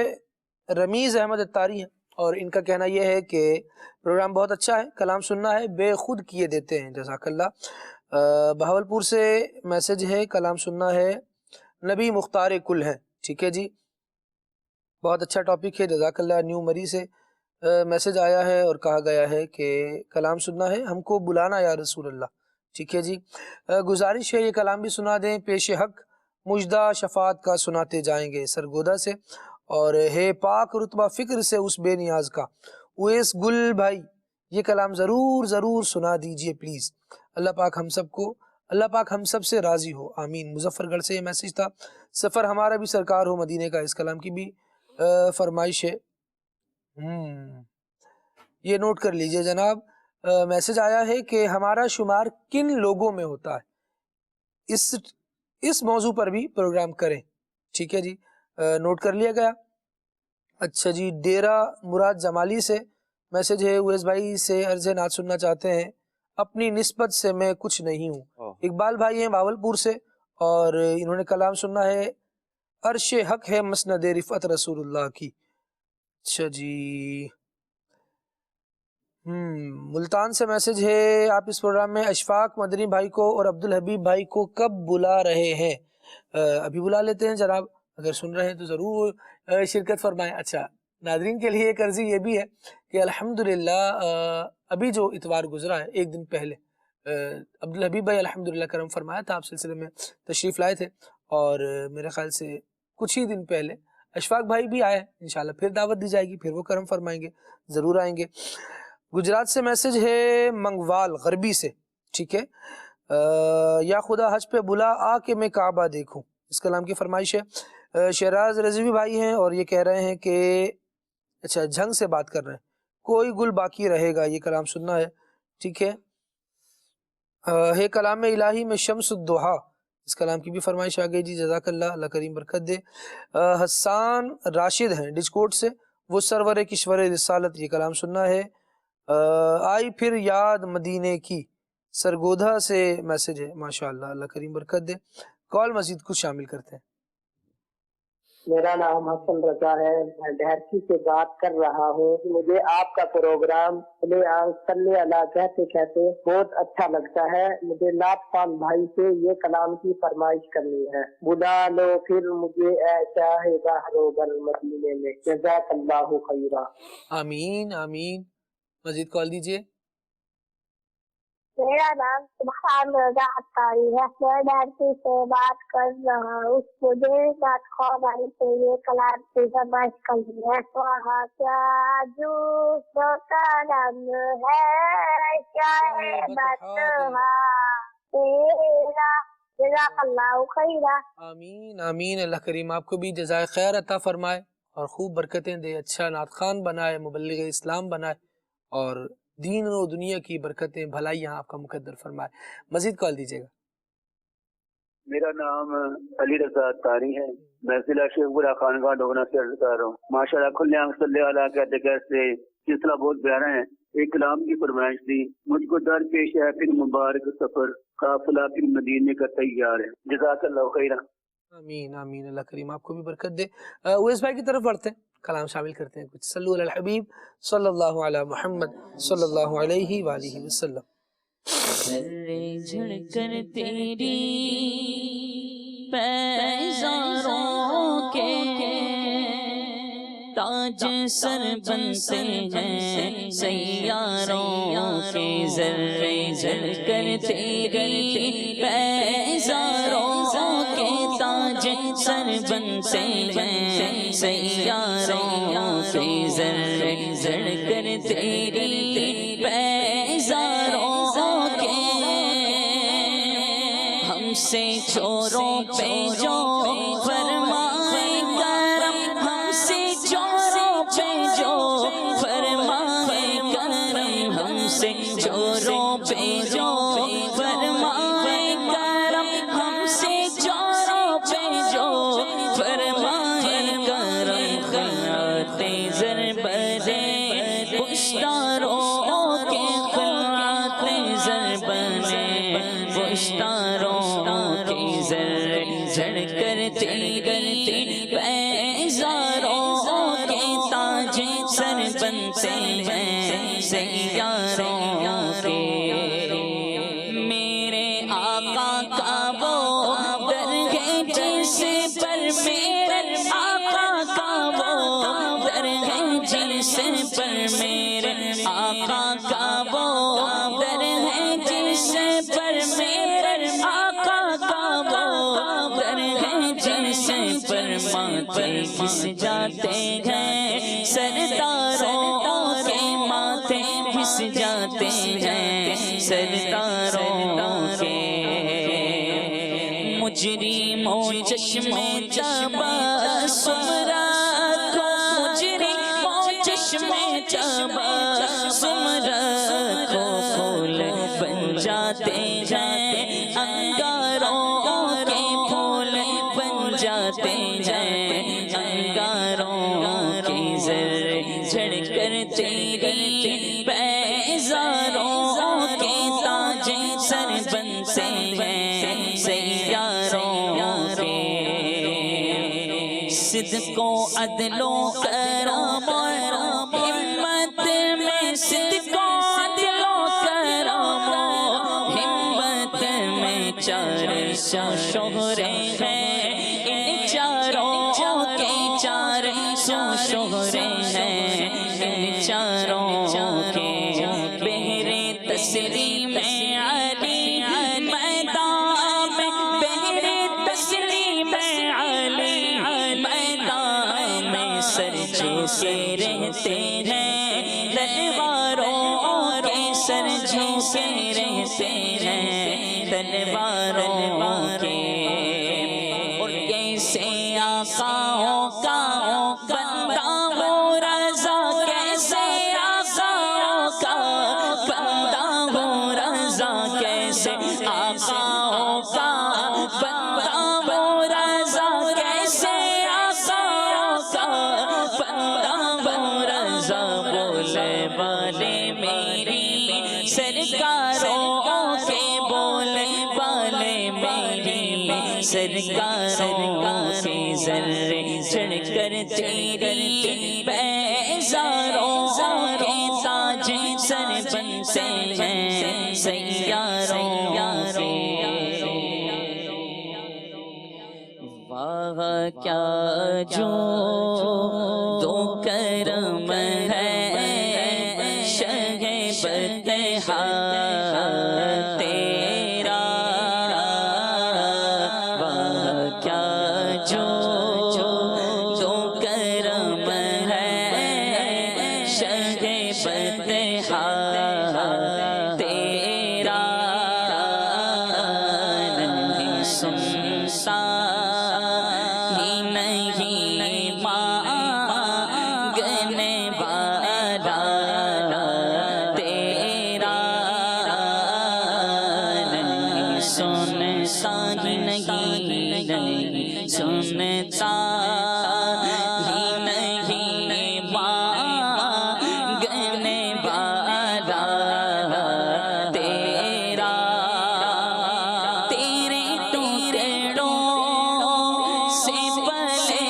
رمیز احمد اتاری ہے, اور ان کا کہنا یہ ہے کہ پروگرام بہت اچھا ہے, کلام سننا ہے, بے خود کیے دیتے ہیں. جزاک اللہ. بہاولپور سے میسج ہے, کلام سننا ہے. نبی مختار کل ہے. ٹھیک ہے جی، بہت اچھا ٹاپک ہے، جزاک اللہ۔ نیو مری سے میسج آیا ہے اور کہا گیا ہے کہ کلام سننا ہے، ہم کو بلانا یا رسول اللہ۔ ٹھیک ہے جی، گزارش ہے یہ کلام بھی سنا دیں۔ پیش حق مجدہ شفاعت کا سناتے جائیں گے سرگودا سے، اور ہے پاک رتبہ فکر سے اس بے نیاز کا، اویس گل بھائی یہ کلام ضرور ضرور سنا دیجئے پلیز۔ اللہ پاک ہم سب سے راضی ہو، آمین۔ مظفر گڑھ سے یہ میسج تھا۔ سفر ہمارا بھی سرکار ہو مدینے کا، اس کلام کی بھی فرمائش ہے۔ یہ نوٹ کر لیجئے جناب، میسج آیا ہے کہ ہمارا شمار کن لوگوں میں ہوتا ہے، اس موضوع پر بھی پروگرام کریں۔ ٹھیک ہے جی، نوٹ کر لیا گیا۔ اچھا جی، ڈیرہ مراد جمالی سے میسج ہے، اویس بھائی سے عرض نعت سننا چاہتے ہیں، اپنی نسبت سے میں کچھ نہیں ہوں۔ اقبال بھائی ہیں باولپور سے، اور انہوں نے کلام سننا ہے، عرش حق ہے مسند رفعت رسول اللہ کی۔ اچھا جی، ملتان سے میسج ہے، آپ اس پروگرام میں اشفاق مدنی بھائی کو اور عبدالحبیب بھائی کو کب بلا رہے ہیں؟ ابھی بلا لیتے ہیں جناب، اگر سن رہے ہیں تو ضرور شرکت فرمائیں۔ اچھا، ناظرین کے لیے ایک عرضی یہ بھی ہے کہ الحمدللہ ابھی جو اتوار گزرا ہے ایک دن پہلے عبدالحبیب بھائی الحمدللہ کرم فرمایا تھا، آپ سلسلے میں تشریف لائے تھے، اور میرے خیال سے کچھ ہی دن پہلے اشفاق بھائی بھی آئے، انشاءاللہ پھر دعوت دی جائے گی، پھر وہ کرم فرمائیں گے، ضرور آئیں گے۔ گجرات سے میسج ہے منگوال غربی سے، ٹھیک ہے، یا خدا حج پہ بلا آ کے میں کعبہ دیکھوں، اس کلام کی فرمائش ہے۔ شہراز رضوی بھائی ہیں اور یہ کہہ رہے ہیں کہ اچھا جھنگ سے بات کر رہے ہیں، کوئی گل باقی رہے گا، یہ کلام سننا ہے۔ ٹھیک ہے کلام الہی میں شمس الضحیٰ، اس کلام کی بھی فرمائش آ گئی جی، جزاک اللہ، اللہ کریم برکت دے۔ حسان راشد ہیں ڈسکوٹ سے، وہ سرور کشور رسالت، یہ کلام سننا ہے۔ آئی پھر یاد مدینے کی، سرگودھا سے میسج ہے، ماشاءاللہ، اللہ کریم برکت دے۔ کال مزید کچھ شامل کرتے ہیں۔ میرا نام حسن رضا ہے، میں ڈہرکی سے بات کر رہا ہوں۔ مجھے آپ کا پروگرام صلی اللہ کہتے کہتے بہت اچھا لگتا ہے۔ مجھے نعت خان بھائی سے یہ کلام کی فرمائش کرنی ہے، بلا لو پھر مجھے اے شاہد بحر بل مدینے میں، جزاک اللہ خیرا۔ آمین آمین، مزید کال دیجئے۔ میرا نام سبحان رضا عطاری ہے، میں ڈہرکی سے بات کر رہا ہوں۔ مجھے نعت خواہ بھائی سے یہ کلام کی فرمائش کرنی ہے، وہاں کیا جو کلام ہے شاہ بطحا تیرا، جزاک اللہ خیرا۔ آمین آمین، اللہ کریم آپ کو بھی جزائے خیر عطا فرمائے اور خوب برکتیں دے، اچھا نعت خوان بنائے، مبلغ اسلام بنائے، اور دین و دنیا کی برکتیں بھلائیاں آپ کا مقدر فرمائے۔ مزید کال دیجیے گا۔ میرا نام علی رضا تاری ہے، میں ضلع شیخ پورہ خانقاہ ڈوگنا سے عرض کر رہا ہوں۔ ماشاءاللہ کھلے عام صلی اللہ کہتے کہتے سلسلہ بہت پیارا ہے۔ ایک کلام کی فرمائش تھی، مجھ کو در پیش ہے پھر مبارک سفر، قافلہ پھر مدینے کا تیار ہے، جزاک اللہ خیرا۔ آمین آمین، اللہ کریم آپ کو بھی برکت دے۔ اویس بھائی کی طرف بڑھتے ہیں، کلام شامل کرتے ہیں کچھ۔ صلو علی الحبیب صلی اللہ علی محمد صلی اللہ علیہ وآلہ وسلم۔ ذرے جھڑ کر تیری پیزاروں کے تاج سر بنتے ہیں سیاروں کے، ذرے جھڑ کر تیری پیزاروں کے تاج سر بنتے ہیں سیاروں کے، ذرے جھڑ کر تیری پیزاروں کے، ہم سے چوروں پہ جو فرمائے کرم، ہم سے چوروں پہ جو فرمائے کرم، ہم سے چوروں پہ جو فرمائے کرم، ہم سے چوروں پہ جو فرمائے کرم، خیرات ضربرے پشتاروں کے، خیرات ضربرے پشتاروں کی، ذرے جھڑ کر تیری پیزاروں کے تاج سر بنتے ہیں سیاروں کے، میرے آقا کا وہ در ہے جس پر میرے پر گھس جاتے ہیں، سرداروں کے ماتھے گھس جاتے ہیں، سرداروں کے مجرموں چشمے تبسم رکھو، مجرموں چشمے تبسم رکھو، پھول بن جاتے ہیں انگاروں کے، پھول بن جاتے ہیں انگاروں کے، ذرے جھڑ کر تیری بیزاروں کے تاج سر بنتے ہیں سیاروں کے، صدق و عدل و کرم ہمت میں، صدق و عدل و کرم ہمت میں، چار سو شہرے ہیں ان چاروں کے، چار سو شہرے ہیں ان چاروں کے، بہرے تسلیم علی میدان میں، بہرے تسلیم علی میدان میں، سر جھکے رہتے ہیں تلواروں کے، سر جھکے رہتے ہیں تلواروں کے، اور کیسے آقاؤں کا بندہ ہو رضا، کیسے آقاؤں کا بندہ ہو رضا، کیسے آقاؤں کا بندہ ہو رضا، کیسے آقاؤں کا بندہ ہو رضا، بولے والے میری سرکاروں کے، بولے والے میری سرکاروں کے، ذرے چڑھ کر تیری بیزاروں کے تاج سر بنتے ہیں سیاروں کے، واہ کیا جو دو کرم ہے شہ بدہا تیرا، واہ کیا جو دو کرم ہے شہ بدہا تیرا، نہیں سنتا ہی نہیں مانگنے والا تیرا، نہیں سنتا ہی نہیں سنتا ہی نہیں مانگنے والا تیرا، تیرے ٹکڑوں سے پلے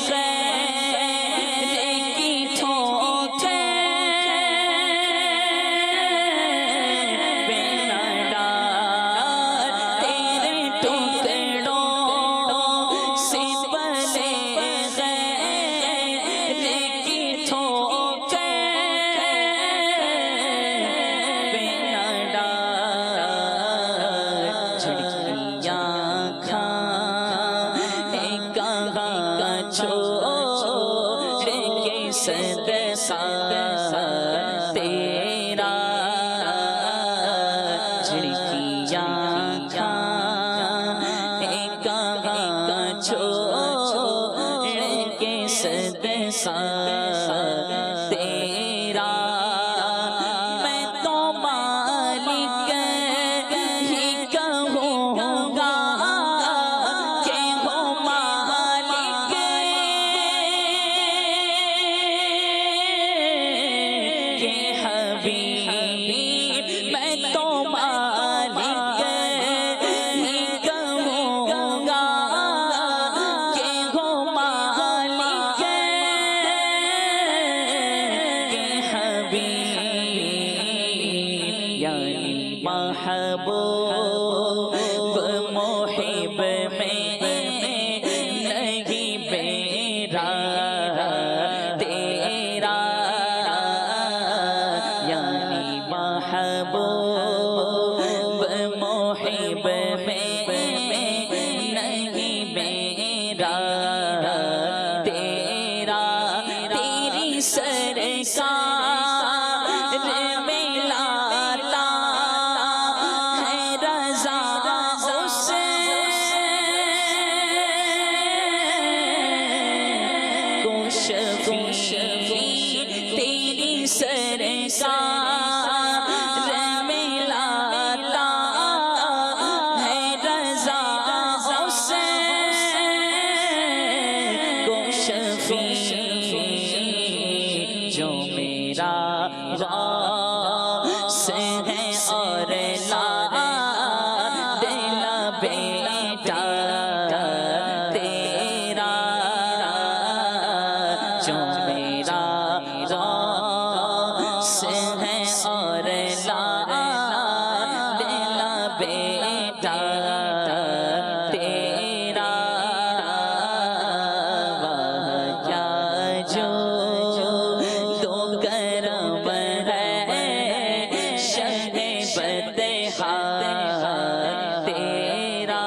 غیر کی ٹھوکر پہ نہ ڈال، تیرے ٹکڑوں سے پلے غیر کی ٹھوکر پہ نہ ڈال، جھڑکیاں کھا کہاں چھوڑ کے صدقہ تیرا، جھڑکیاں کھا کہاں چھوڑ کے صدقہ تیرا، میں تو مالک ہی کہوں گا کہ ہو مالک، کہ حبیب میں تو مالک ہی کہوں گا کہ ہو مالک، بیٹا تیرا جو میرا غوث ہے اور لا بیٹا تیرا واہ کیا جو تو کرم ہے شہ بدہا تیرا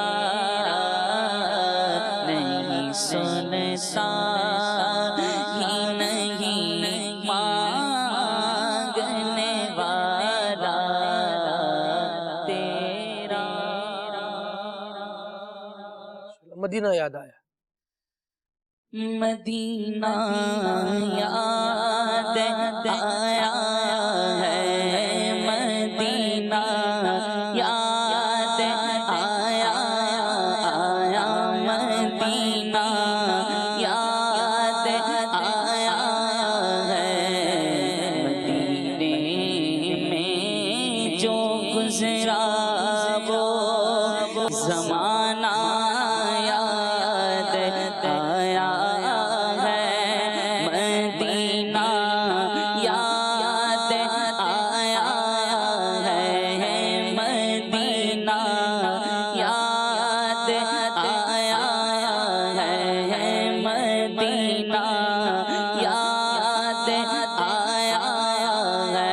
نہیں سنتا ہی نہیں مانگنے والا تیرا. مدینہ یاد آیا. مدینہ یاد آیا ہے مدینہ یاد آیا مدینہ یاد آیا ہے مدینے میں جو گزرا وہ زمانہ یاد آیا ہے مدینہ یاد آیا ہے مدینہ یاد آیا ہے مدینہ یاد آیا ہے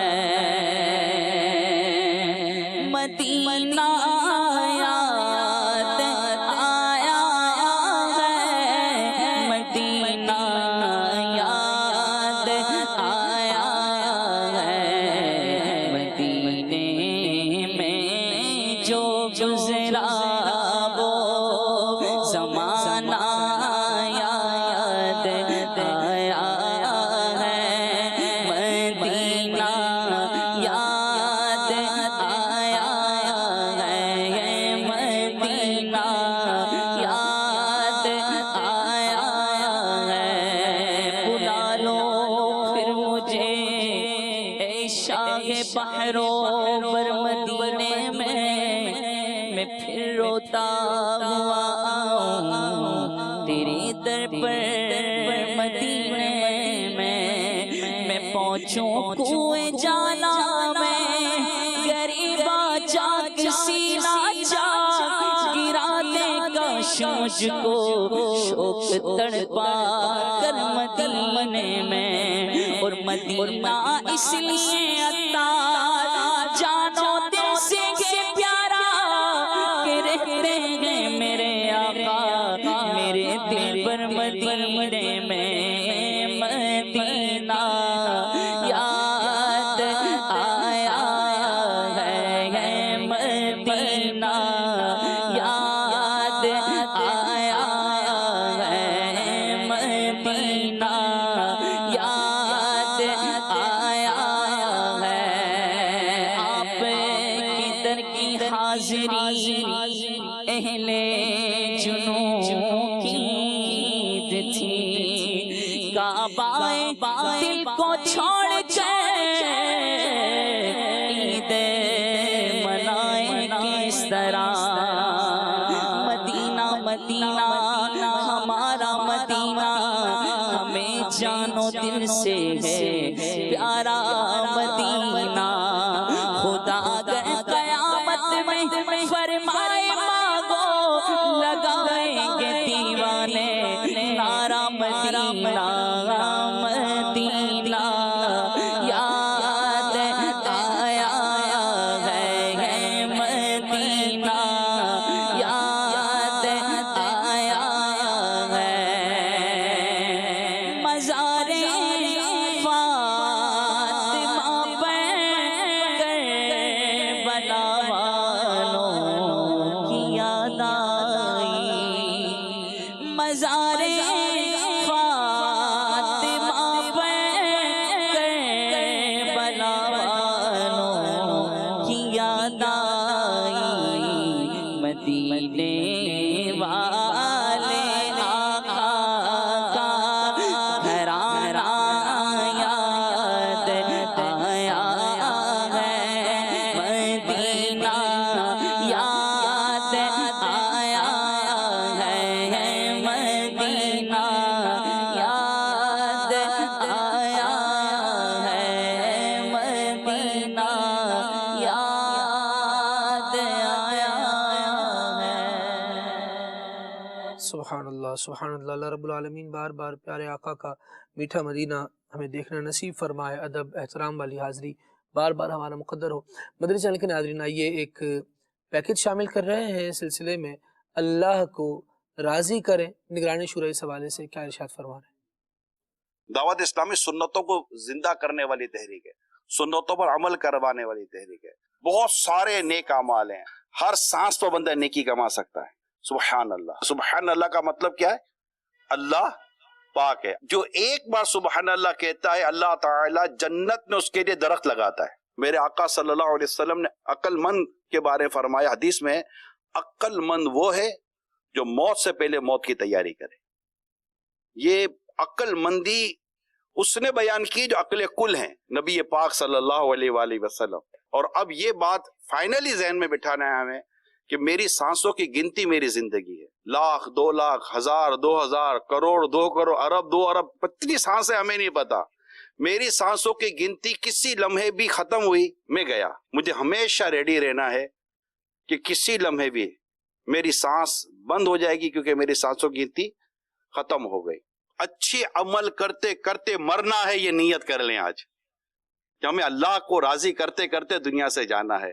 مدینہ یاد آیا ہے مدینہ یاد آیا ہے مدینے میں جو گزرا وہ زمانہ یاد آیا ہے مدینہ یاد آیا ہے مدینہ یاد آیا ہے بلا لو پھر مجھے اے شاہ بحروں پر مدینے میں پھر روتا ہوا آؤں تیرے در پر مدینے میں پہنچوں کوئے جانا میں غریبا چاک سینہ چاک گرا دے کاش مجھ کو شوق تڑپا کر مدینے میں اور مدینہ اس لیے عطار جانو دل سے یہ پیارا کہ رہتے ہیں میرے آقا میرے دل پر مدینے میں مدینہ یاد آیا ہے مدینہ یاد آیا ہے مدینہ یاد آیا ہے آپ کی در کی حاضری اہل جنوں کی عید تھی کعبہ دل کو چھوڑ کے عید منائیں کس طرح مدینہ مدینہ ہمارا مدینہ ہمیں جانو دل سے ہے پیارا مدینہ خدا گئے قیامت میں فرمائے مانگو لگائیں گے دیوانے نعرہ مدینہ مدینہ یاد آیا ہے مدینہ یاد آیا ہے مزار فاطمہ پر کربلا والوں کی یاد آئی مزار فاطمہ پر کربلا والوں کی یاد آئی مدینے والے آقا کا گھرانہ یاد آیا ہے مدینہ یاد آیا سبحان اللہ، اللہ رب العالمین بار بار پیارے آقا کا میٹھا مدینہ ہمیں دیکھنا نصیب فرمائے، ادب احترام والی حاضری بار بار ہمارا مقدر ہو۔ مدنی چینل کے ناظرین، آئیے ایک پیکج شامل کر رہے ہیں سلسلے میں اللہ کو راضی کریں، نگرانی شورا اس حوالے سے کیا ارشاد فرما رہے ہیں؟ دعوت اسلامی سنتوں کو زندہ کرنے والی تحریک ہے، سنتوں پر عمل کروانے والی تحریک ہے۔ بہت سارے نیک اعمال ہیں، ہر سانس پر بندہ نیکی کما سکتا ہے۔ سبحان اللہ، سبحان اللہ کا مطلب کیا ہے؟ اللہ پاک ہے۔ جو ایک بار سبحان اللہ کہتا ہے، اللہ تعالی جنت میں اس کے لیے درخت لگاتا ہے۔ میرے آقا صلی اللہ علیہ وسلم نے عقل مند کے بارے میں فرمایا حدیث میں، عقل مند وہ ہے جو موت سے پہلے موت کی تیاری کرے۔ یہ عقل مندی اس نے بیان کی جو عقل کل ہیں، نبی پاک صلی اللہ علیہ وآلہ وسلم۔ اور اب یہ بات فائنلی ذہن میں بٹھانا ہے ہمیں کہ میری سانسوں کی گنتی میری زندگی ہے۔ لاکھ، 2 لاکھ، 1000، 2000، کروڑ، 2 کروڑ، ارب، 2 ارب، کتنی سانسیں ہمیں نہیں پتا۔ میری سانسوں کی گنتی کسی لمحے بھی ختم ہوئی میں گیا۔ مجھے ہمیشہ ریڈی رہنا ہے کہ کسی لمحے بھی میری سانس بند ہو جائے گی، کیونکہ میری سانسوں کی گنتی ختم ہو گئی۔ اچھی عمل کرتے کرتے مرنا ہے، یہ نیت کر لیں آج کہ ہمیں اللہ کو راضی کرتے کرتے دنیا سے جانا ہے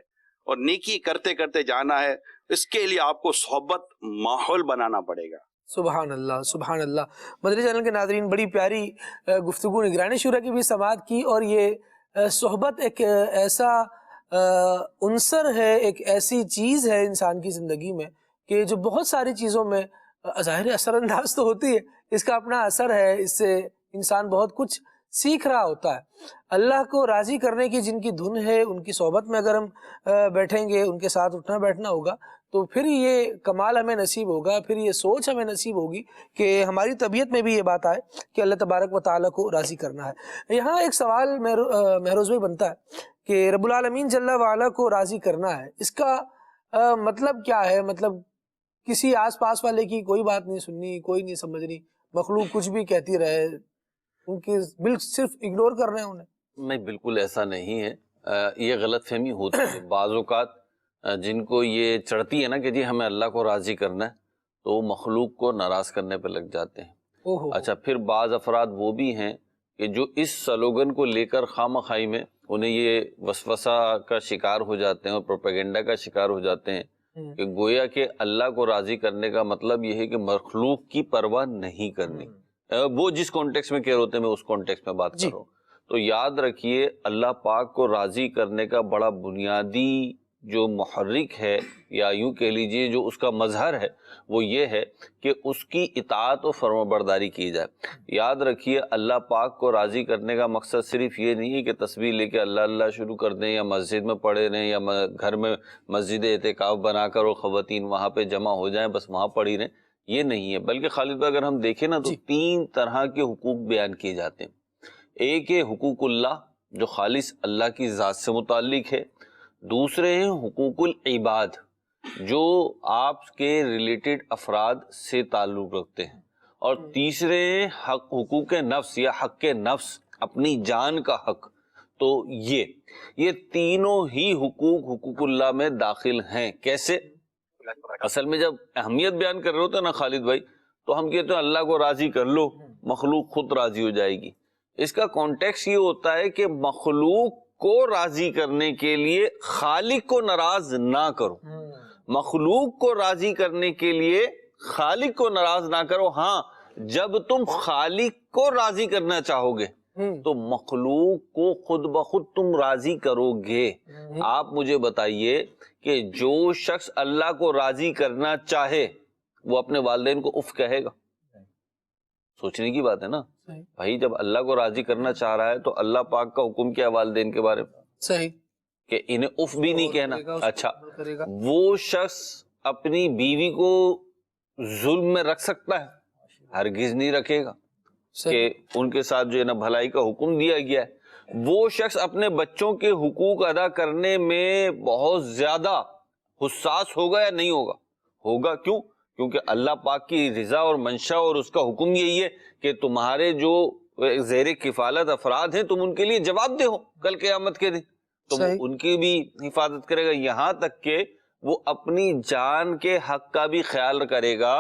اور نیکی کرتے کرتے جانا ہے۔ اس کے لیے آپ کو صحبت ماحول بنانا پڑے گا۔ سبحان اللہ، سبحان اللہ۔ مدنی چینل کے ناظرین، بڑی پیاری گفتگو نگرانی شورا کی بھی سماعت کی، اور یہ صحبت ایک ایسا عنصر ہے، ایک ایسی چیز ہے انسان کی زندگی میں کہ جو بہت ساری چیزوں میں ظاہر اثر انداز تو ہوتی ہے، اس کا اپنا اثر ہے، اس سے انسان بہت کچھ سیکھ رہا ہوتا ہے۔ اللہ کو راضی کرنے کی جن کی دھن ہے، ان کی صحبت میں اگر ہم بیٹھیں گے، ان کے ساتھ اٹھنا بیٹھنا ہوگا، تو پھر یہ کمال ہمیں نصیب ہوگا، پھر یہ سوچ ہمیں نصیب ہوگی کہ ہماری طبیعت میں بھی یہ بات آئے کہ اللہ تبارک و تعالیٰ کو راضی کرنا ہے۔ یہاں ایک سوال مہروز بھائی بنتا ہے کہ رب العالمین جل وعلا کو راضی کرنا ہے، اس کا مطلب کیا ہے؟ مطلب کسی آس پاس والے کی کوئی بات نہیں سننی، کوئی نہیں سمجھنی، مخلوق کچھ بھی کہتی رہے، ان کی بالکل صرف اگنور کر رہے ہیں انہیں؟ نہیں، بالکل ایسا نہیں ہے۔ یہ غلط فہمی ہوتی ہے بعض اوقات جن کو یہ چڑھتی ہے نا کہ جی ہمیں اللہ کو راضی کرنا ہے، تو وہ مخلوق کو ناراض کرنے پہ لگ جاتے ہیں۔ اچھا، پھر بعض افراد وہ بھی ہیں کہ جو اس سلوگن کو لے کر خواہ مخواہی میں انہیں یہ وسوسہ کا شکار ہو جاتے ہیں اور پروپیگنڈا کا شکار ہو جاتے ہیں کہ گویا کہ اللہ کو راضی کرنے کا مطلب یہ ہے کہ مخلوق کی پرواہ نہیں کرنی۔ وہ جس کانٹیکس میں کہہ رہے ہوتے ہیں، میں اس کانٹیکس میں بات کر رہا ہوں۔ تو یاد رکھیے، اللہ پاک کو راضی کرنے کا بڑا بنیادی جو محرک ہے، یا یوں کہہ لیجئے جو اس کا مظہر ہے، وہ یہ ہے کہ اس کی اطاعت و فرمانبرداری کی جائے۔ یاد رکھیے، اللہ پاک کو راضی کرنے کا مقصد صرف یہ نہیں ہے کہ تسبیح لے کے اللہ اللہ شروع کر دیں، یا مسجد میں پڑھے رہیں، یا گھر میں مسجد اعتکاف بنا کر اور خواتین وہاں پہ جمع ہو جائیں بس وہاں پڑھی رہیں، یہ نہیں ہے۔ بلکہ خالد بھائی اگر ہم دیکھیں نا تو 3 طرح کے حقوق بیان کیے جاتے ہیں۔ ایک ہے حقوق اللہ، جو خالص اللہ کی ذات سے متعلق ہے۔ دوسرے ہیں حقوق العباد، جو آپ کے ریلیٹڈ افراد سے تعلق رکھتے ہیں۔ اور تیسرے ہیں حقوق نفس یا حق نفس، اپنی جان کا حق۔ تو یہ تینوں ہی حقوق اللہ میں داخل ہیں۔ کیسے؟ اصل میں جب اہمیت بیان کر رہے ہوتے ہیں نا خالد بھائی، تو ہم کہتے ہیں اللہ کو راضی کر لو، مخلوق خود راضی ہو جائے گی۔ اس کا کانٹیکس یہ ہوتا ہے کہ مخلوق کو راضی کرنے کے لیے خالق کو ناراض نہ کرو، مخلوق کو راضی کرنے کے لیے خالق کو ناراض نہ کرو۔ ہاں، جب تم خالق کو راضی کرنا چاہو گے تو مخلوق کو خود بخود تم راضی کرو گے۔ آپ مجھے بتائیے کہ جو شخص اللہ کو راضی کرنا چاہے وہ اپنے والدین کو اف کہے گا؟ سوچنے کی بات ہے نا بھائی، جب اللہ کو راضی کرنا چاہ رہا ہے تو اللہ پاک کا حکم کیا ہے والدین کے بارے میں؟ صحیح، کہ انہیں اف بھی نہیں کہنا۔ اچھا، وہ شخص اپنی بیوی کو ظلم میں رکھ سکتا ہے؟ ہرگز نہیں رکھے گا، کہ ان کے ساتھ جو ہے نا بھلائی کا حکم دیا گیا ہے۔ وہ شخص اپنے بچوں کے حقوق ادا کرنے میں بہت زیادہ حساس ہوگا یا نہیں ہوگا؟ ہوگا۔ کیوں؟ کیونکہ اللہ پاک کی رضا اور منشا اور اس کا حکم یہی ہے کہ تمہارے جو زیر کفالت افراد ہیں تم ان کے لیے جواب دہ ہو کل قیامت کے دن، تو ان کی بھی حفاظت کرے گا۔ یہاں تک کہ وہ اپنی جان کے حق کا بھی خیال کرے گا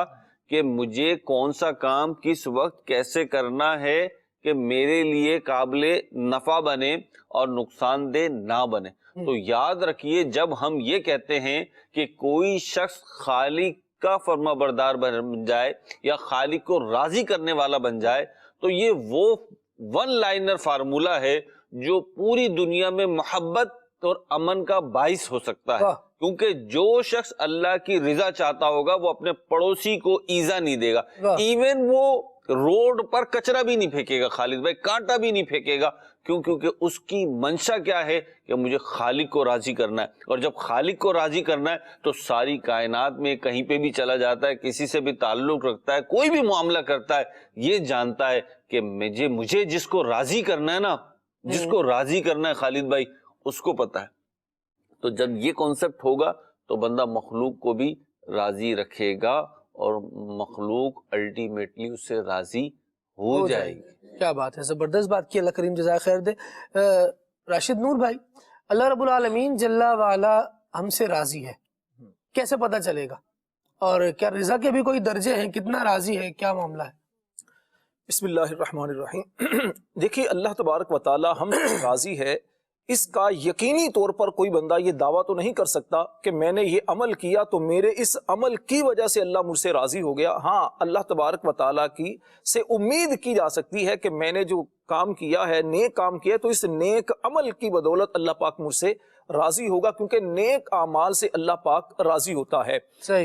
کہ مجھے کون سا کام کس وقت کیسے کرنا ہے کہ میرے لیے قابل نفع بنے اور نقصان دہ نہ بنے. تو یاد رکھیے جب ہم یہ کہتے ہیں کہ کوئی شخص خالق کا فرما بردار بن جائے یا خالق کو راضی کرنے والا بن جائے تو یہ وہ ون لائنر فارمولا ہے جو پوری دنیا میں محبت اور امن کا باعث ہو سکتا ہے. کیونکہ جو شخص اللہ کی رضا چاہتا ہوگا وہ اپنے پڑوسی کو ایذا نہیں دے گا. ایون وہ روڈ پر کچرا بھی نہیں پھینکے گا خالد بھائی, کانٹا بھی نہیں پھینکے گا. کیوں؟ کیونکہ اس کی منشا کیا ہے کہ مجھے خالق کو راضی کرنا ہے. اور جب خالق کو راضی کرنا ہے تو ساری کائنات میں کہیں پہ بھی چلا جاتا ہے, کسی سے بھی تعلق رکھتا ہے, کوئی بھی معاملہ کرتا ہے, یہ جانتا ہے کہ مجھے جس کو راضی کرنا ہے نا, جس کو راضی کرنا ہے خالد بھائی, اس کو پتا ہے. تو جب یہ کانسیپٹ ہوگا تو بندہ مخلوق کو بھی راضی رکھے گا اور مخلوق الٹیمیٹلی اس سے راضی ہو جائے گی. کیا بات ہے, زبردست بات کی, اللہ کریم جزائے خیر دے. راشد نور بھائی, اللہ رب العالمین جل وعلا ہم سے راضی ہے, کیسے پتہ چلے گا؟ اور کیا رضا کے بھی کوئی درجے ہیں, کتنا راضی ہے, کیا معاملہ ہے؟ بسم اللہ الرحمن الرحیم. دیکھیے اللہ تبارک و تعالی ہم سے راضی ہے, اس کا یقینی طور پر کوئی بندہ یہ دعویٰ تو نہیں کر سکتا کہ میں نے یہ عمل کیا تو میرے اس عمل کی وجہ سے اللہ مجھ سے راضی ہو گیا. ہاں, اللہ تبارک و تعالیٰ کی سے امید کی جا سکتی ہے کہ میں نے جو کام کیا ہے, نیک کام کیا ہے, تو اس نیک عمل کی بدولت اللہ پاک مجھ سے راضی ہوگا, کیونکہ نیک اعمال سے اللہ پاک راضی ہوتا ہے.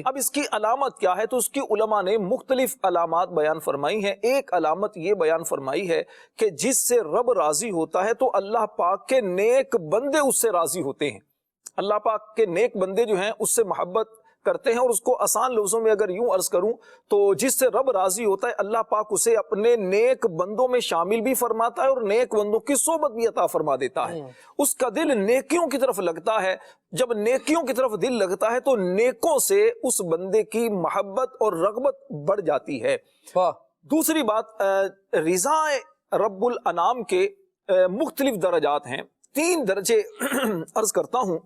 اب اس کی علامت کیا ہے؟ تو اس کی علماء نے مختلف علامات بیان فرمائی ہیں. ایک علامت یہ بیان فرمائی ہے کہ جس سے رب راضی ہوتا ہے تو اللہ پاک کے نیک بندے اس سے راضی ہوتے ہیں. اللہ پاک کے نیک بندے جو ہیں اس سے محبت کرتے ہیں. اور اس کو آسان لفظوں میں اگر یوں عرض کروں تو جس سے رب راضی ہوتا ہے اللہ پاک اسے اپنے نیک بندوں میں شامل بھی فرماتا ہے اور نیک بندوں کی صحبت بھی عطا فرما دیتا ہے. اس کا دل نیکیوں کی طرف لگتا ہے. جب نیکیوں کی طرف دل لگتا ہے تو نیکوں سے اس بندے کی محبت اور رغبت بڑھ جاتی ہے. دوسری بات, رضا رب الانام کے مختلف درجات ہیں, 3 درجے عرض کرتا ہوں.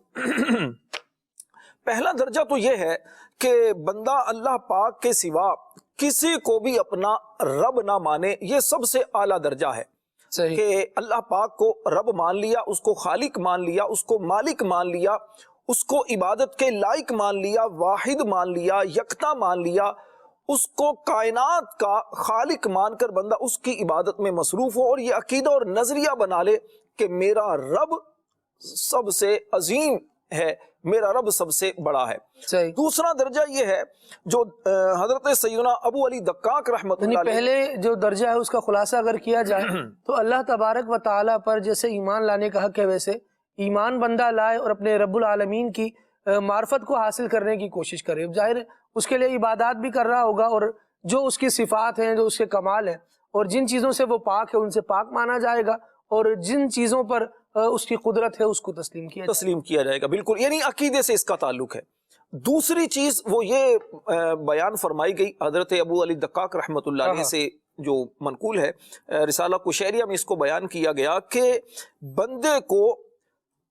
پہلا درجہ تو یہ ہے کہ بندہ اللہ پاک کے سوا کسی کو بھی اپنا رب نہ مانے. یہ سب سے اعلیٰ درجہ ہے کہ اللہ پاک کو رب مان لیا, اس کو خالق مان لیا, اس کو مالک مان لیا, اس کو عبادت کے لائق مان لیا, واحد مان لیا, یکتا مان لیا, اس کو کائنات کا خالق مان کر بندہ اس کی عبادت میں مصروف ہو اور یہ عقیدہ اور نظریہ بنا لے کہ میرا رب سب سے عظیم ہے, میرا رب سب سے بڑا ہے. دوسرا درجہ یہ ہے جو حضرت سیدنا ابو علی دقاق رحمۃ اللہ علیہ, پہلے جو درجہ ہے اس کا خلاصہ اگر کیا جائے تو اللہ تبارک و تعالیٰ پر جیسے ایمان لانے کا حق ہے ویسے ایمان بندہ لائے اور اپنے رب العالمین کی معرفت کو حاصل کرنے کی کوشش کرے. ظاہر ہے اس کے لیے عبادات بھی کر رہا ہوگا اور جو اس کی صفات ہیں, جو اس کے کمال ہیں اور جن چیزوں سے وہ پاک ہے ان سے پاک مانا جائے گا اور جن چیزوں پر اس کی قدرت ہے اس کو تسلیم کیا جائے گا. بالکل, یعنی عقیدے سے اس کا تعلق ہے. دوسری چیز وہ یہ بیان فرمائی گئی حضرت ابو علی دقاق رحمۃ اللہ علیہ سے جو منقول ہے, رسالہ کشیریہ میں اس کو بیان کیا گیا کہ بندے کو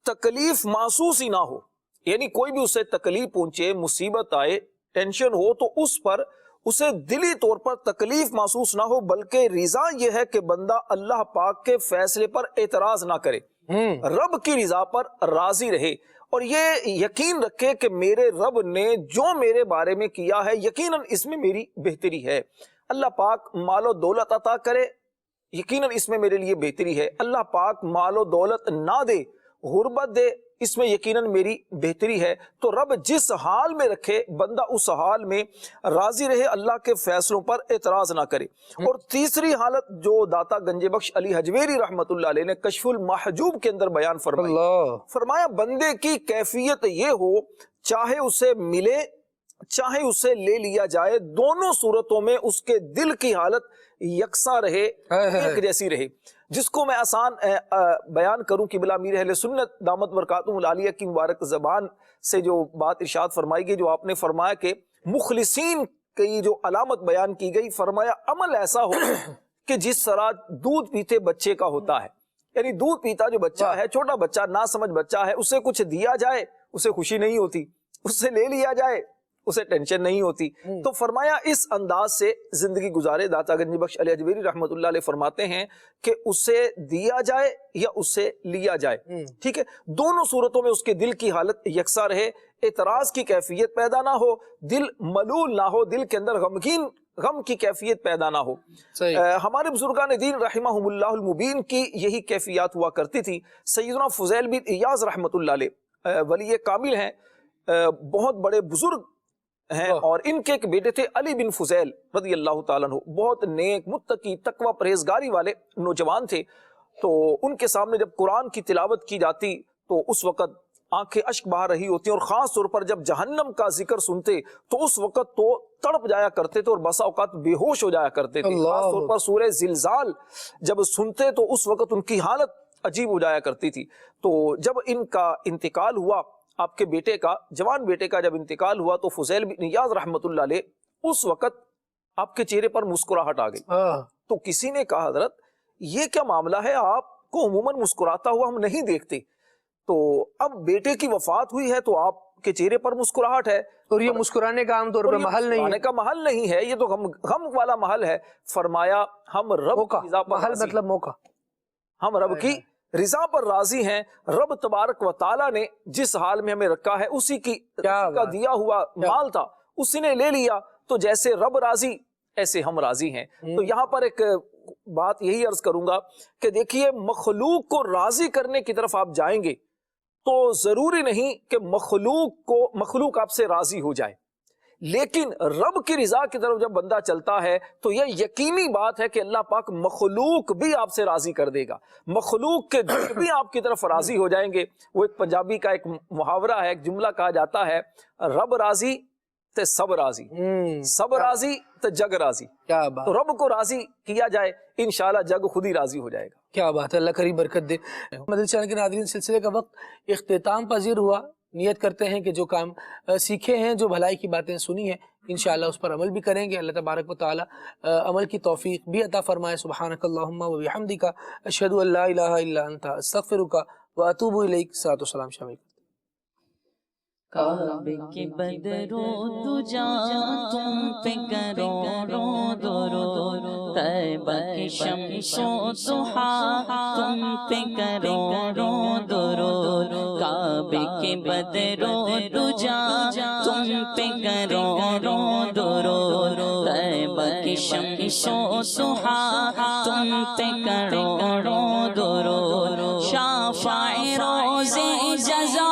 تکلیف محسوس ہی نہ ہو, یعنی کوئی بھی اسے تکلیف پہنچے, مصیبت آئے, ٹینشن ہو تو اس پر اسے دلی طور پر تکلیف محسوس نہ ہو, بلکہ رضا یہ ہے کہ بندہ اللہ پاک کے فیصلے پر اعتراض نہ کرے, رب کی رضا پر راضی رہے اور یہ یقین رکھے کہ میرے رب نے جو میرے بارے میں کیا ہے یقیناً اس میں میری بہتری ہے. اللہ پاک مال و دولت عطا کرے, یقیناً اس میں میرے لیے بہتری ہے. اللہ پاک مال و دولت نہ دے, غربت دے, اس میں یقیناً میری بہتری ہے. تو رب جس حال میں رکھے بندہ اس حال میں راضی رہے, اللہ کے فیصلوں پر اعتراض نہ کرے. اور تیسری حالت جو داتا گنج بخش علی حجویری رحمت اللہ علیہ نے کشف المحجوب کے اندر بیان فرمایا بندے کی کیفیت یہ ہو, چاہے اسے ملے چاہے اسے لے لیا جائے, دونوں صورتوں میں اس کے دل کی حالت یکساں رہے, ایک جیسی رہے. جس کو میں آسان بیان کروں کہ بلا میر اہل سنت دامت برکاتہم العالیہ کی مبارک زبان سے جو بات ارشاد فرمائی گئی, جو آپ نے فرمایا کہ مخلصین کی جو علامت بیان کی گئی, فرمایا عمل ایسا ہو کہ جس طرح دودھ پیتے بچے کا ہوتا ہے. یعنی دودھ پیتا جو بچہ ہے, چھوٹا بچہ, نا سمجھ بچہ ہے, اسے کچھ دیا جائے اسے خوشی نہیں ہوتی, اس سے لے لیا جائے اسے ٹینشن نہیں ہوتی. تو فرمایا اس انداز سے زندگی گزارے. داتا گنج بخش علی اجمیری رحمت اللہ علیہ فرماتے ہیں کہ اسے دیا جائے یا اسے لیا جائے, ٹھیک ہے, دونوں صورتوں میں اس کے دل کی حالت یکساں رہے, اعتراض کی کیفیت پیدا نہ ہو, دل ملول نہ ہو, دل کے اندر غم کی کیفیت پیدا نہ ہو. ہمارے بزرگان دین رحمہم اللہ المبین کی یہی کیفیات ہوا کرتی تھی. سیدنا فضیل بن ایاز رحمت اللہ علیہ ولی کامل ہیں, بہت بڑے بزرگ ہیں, اور ان کے ایک بیٹے تھے علی بن فضیل رضی اللہ تعالیٰ عنہ, بہت نیک متقی تقوی پرہیزگاری والے نوجوان تھے. تو ان کے سامنے جب قرآن کی تلاوت کی جاتی تو اس وقت آنکھیں اشک بہا رہی ہوتی ہیں, اور خاص طور پر جب جہنم کا ذکر سنتے تو اس وقت تو تڑپ جایا کرتے تھے اور بسا اوقات بے ہوش ہو جایا کرتے تھے. خاص طور پر سورہ زلزال جب سنتے تو اس وقت ان کی حالت عجیب ہو جایا کرتی تھی. تو جب ان کا انتقال ہوا, آپ کے بیٹے کا, جوان بیٹے کا جب انتقال ہوا, تو فضیل بن ایاز رحمت اللہ علیہ اس وقت آپ کے چہرے پر مسکراہٹ آ گئی. تو کسی نے کہا حضرت یہ کیا معاملہ ہے, آپ کو عموماً مسکراتا ہوا ہم نہیں دیکھتے, تو اب بیٹے کی وفات ہوئی ہے تو آپ کے چہرے پر مسکراہٹ ہے, اور یہ مسکرانے کا عام طور پر محل نہیں ہے, مسکرانے کا محل نہیں ہے, یہ تو غم والا محل ہے. فرمایا ہم رب کی رضا پر محل مطلب موقع, ہم رب کی رضا پر راضی ہیں. رب تبارک و تعالیٰ نے جس حال میں ہمیں رکھا ہے اسی کا دیا ہوا مال تھا, اسی نے لے لیا, تو جیسے رب راضی ایسے ہم راضی ہیں. تو یہاں پر ایک بات یہی عرض کروں گا کہ دیکھیے, مخلوق کو راضی کرنے کی طرف آپ جائیں گے تو ضروری نہیں کہ مخلوق آپ سے راضی ہو جائے, لیکن رب کی رضا کی طرف جب بندہ چلتا ہے تو یہ یقینی بات ہے کہ اللہ پاک مخلوق بھی آپ سے راضی کر دے گا, مخلوق کے دل بھی آپ کی طرف راضی ہو جائیں گے. وہ ایک پنجابی کا ایک محاورہ ہے, ایک جملہ کہا جاتا ہے, رب راضی تے سب راضی, سب راضی تے جگ راضی. کیا بات, تو رب کو راضی کیا جائے, انشاءاللہ جگ خود ہی راضی ہو جائے گا. کیا بات ہے, اللہ کریم برکت دے. مدنی چینل کے ناظرین, سلسلے کا وقت اختتام پذیر ہوا. نیت کرتے ہیں کہ جو کام سیکھے ہیں, جو بھلائی کی باتیں سنی ہیں, انشاءاللہ اس پر عمل بھی کریں گے. اللہ تبارک و تعالی عمل کی توفیق بھی عطا فرمائے. سبحانک اللہم و بحمدک, اشہد ان لا الہ الا انت, استغفرک و اتوب الیک. صلوات و سلام شامل. کعبے کے بدرو دجا تم پہ کروڑوں درود, طیبہ کی شمس و ضحیٰ تم پہ کروڑوں درود, کعبے کے بدرو دجا تم پہ کروڑوں درود, طیبہ کی شمس و ضحیٰ تم پہ کروڑوں درود, شافع روزے جزا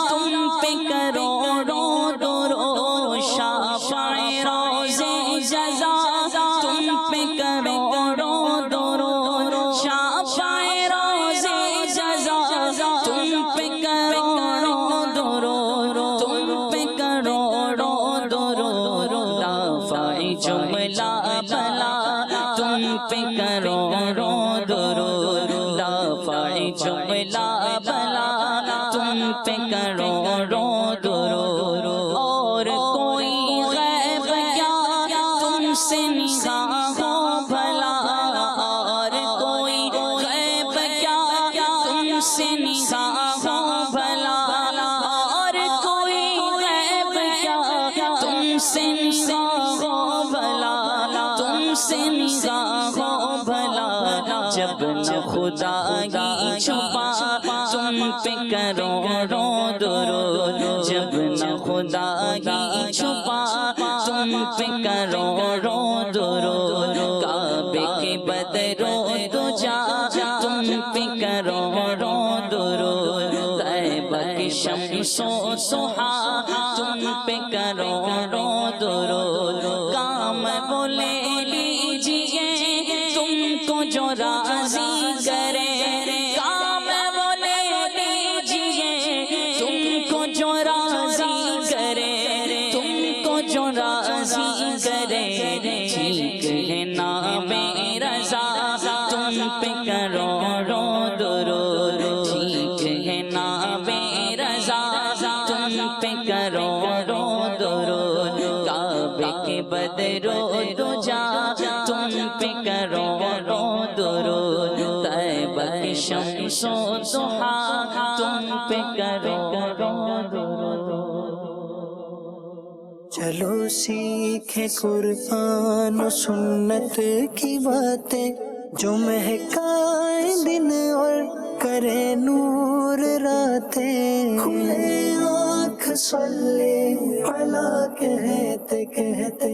تم پہ کروڑوں درود, شافع روزے جزا تم پہ کروڑوں درود, شافع روزے جزا تم پہ کروڑوں درود, تم پہ کروڑوں درود, رافع جملہ بلا تم پہ کروڑوں درود, رافع جملہ بلا تم پہ کروڑوں درود, اور کوئی غیب کیا تم سے نگاہ ہو بھلا, اور کوئی غیب کیا تم سے نگاہ ہو بھلا, اور کوئی غیب کیا تم سے نگاہ ہو بھلا, تم سے نگاہ ہو بھلا, جب نہ خدا کی چھپا تم پہ کروڑوں درود, جب نہ خدا کی چھپا تم پہ کروڑوں درود, کعبے کے بدرو دجا تم پہ کروڑوں درود, طیبہ کی شمس و ضحیٰ تم پہ کروڑوں درود, کام وہ لے لیجیے تم کو جو راضی کرے, کام وہ لے لیجیے تم کو جو راضی کرے, تم کو جو راضی کرے, ٹھیک ہے نام رضا تم پہ کروڑوں درود, ٹھیک ہے نام رضا تم پہ کروڑوں درود, کعبے کے بدرو دجا تم پہ کروڑوں درود, طیبہ کی شمس و ضحیٰ تم پہ کروڑوں درود. چلو سیکھیں قرآن و سنت کی باتیں جو مہکائیں دن اور کرے نور راتیں. کھلے آنکھ صلی علی کہتے کہتے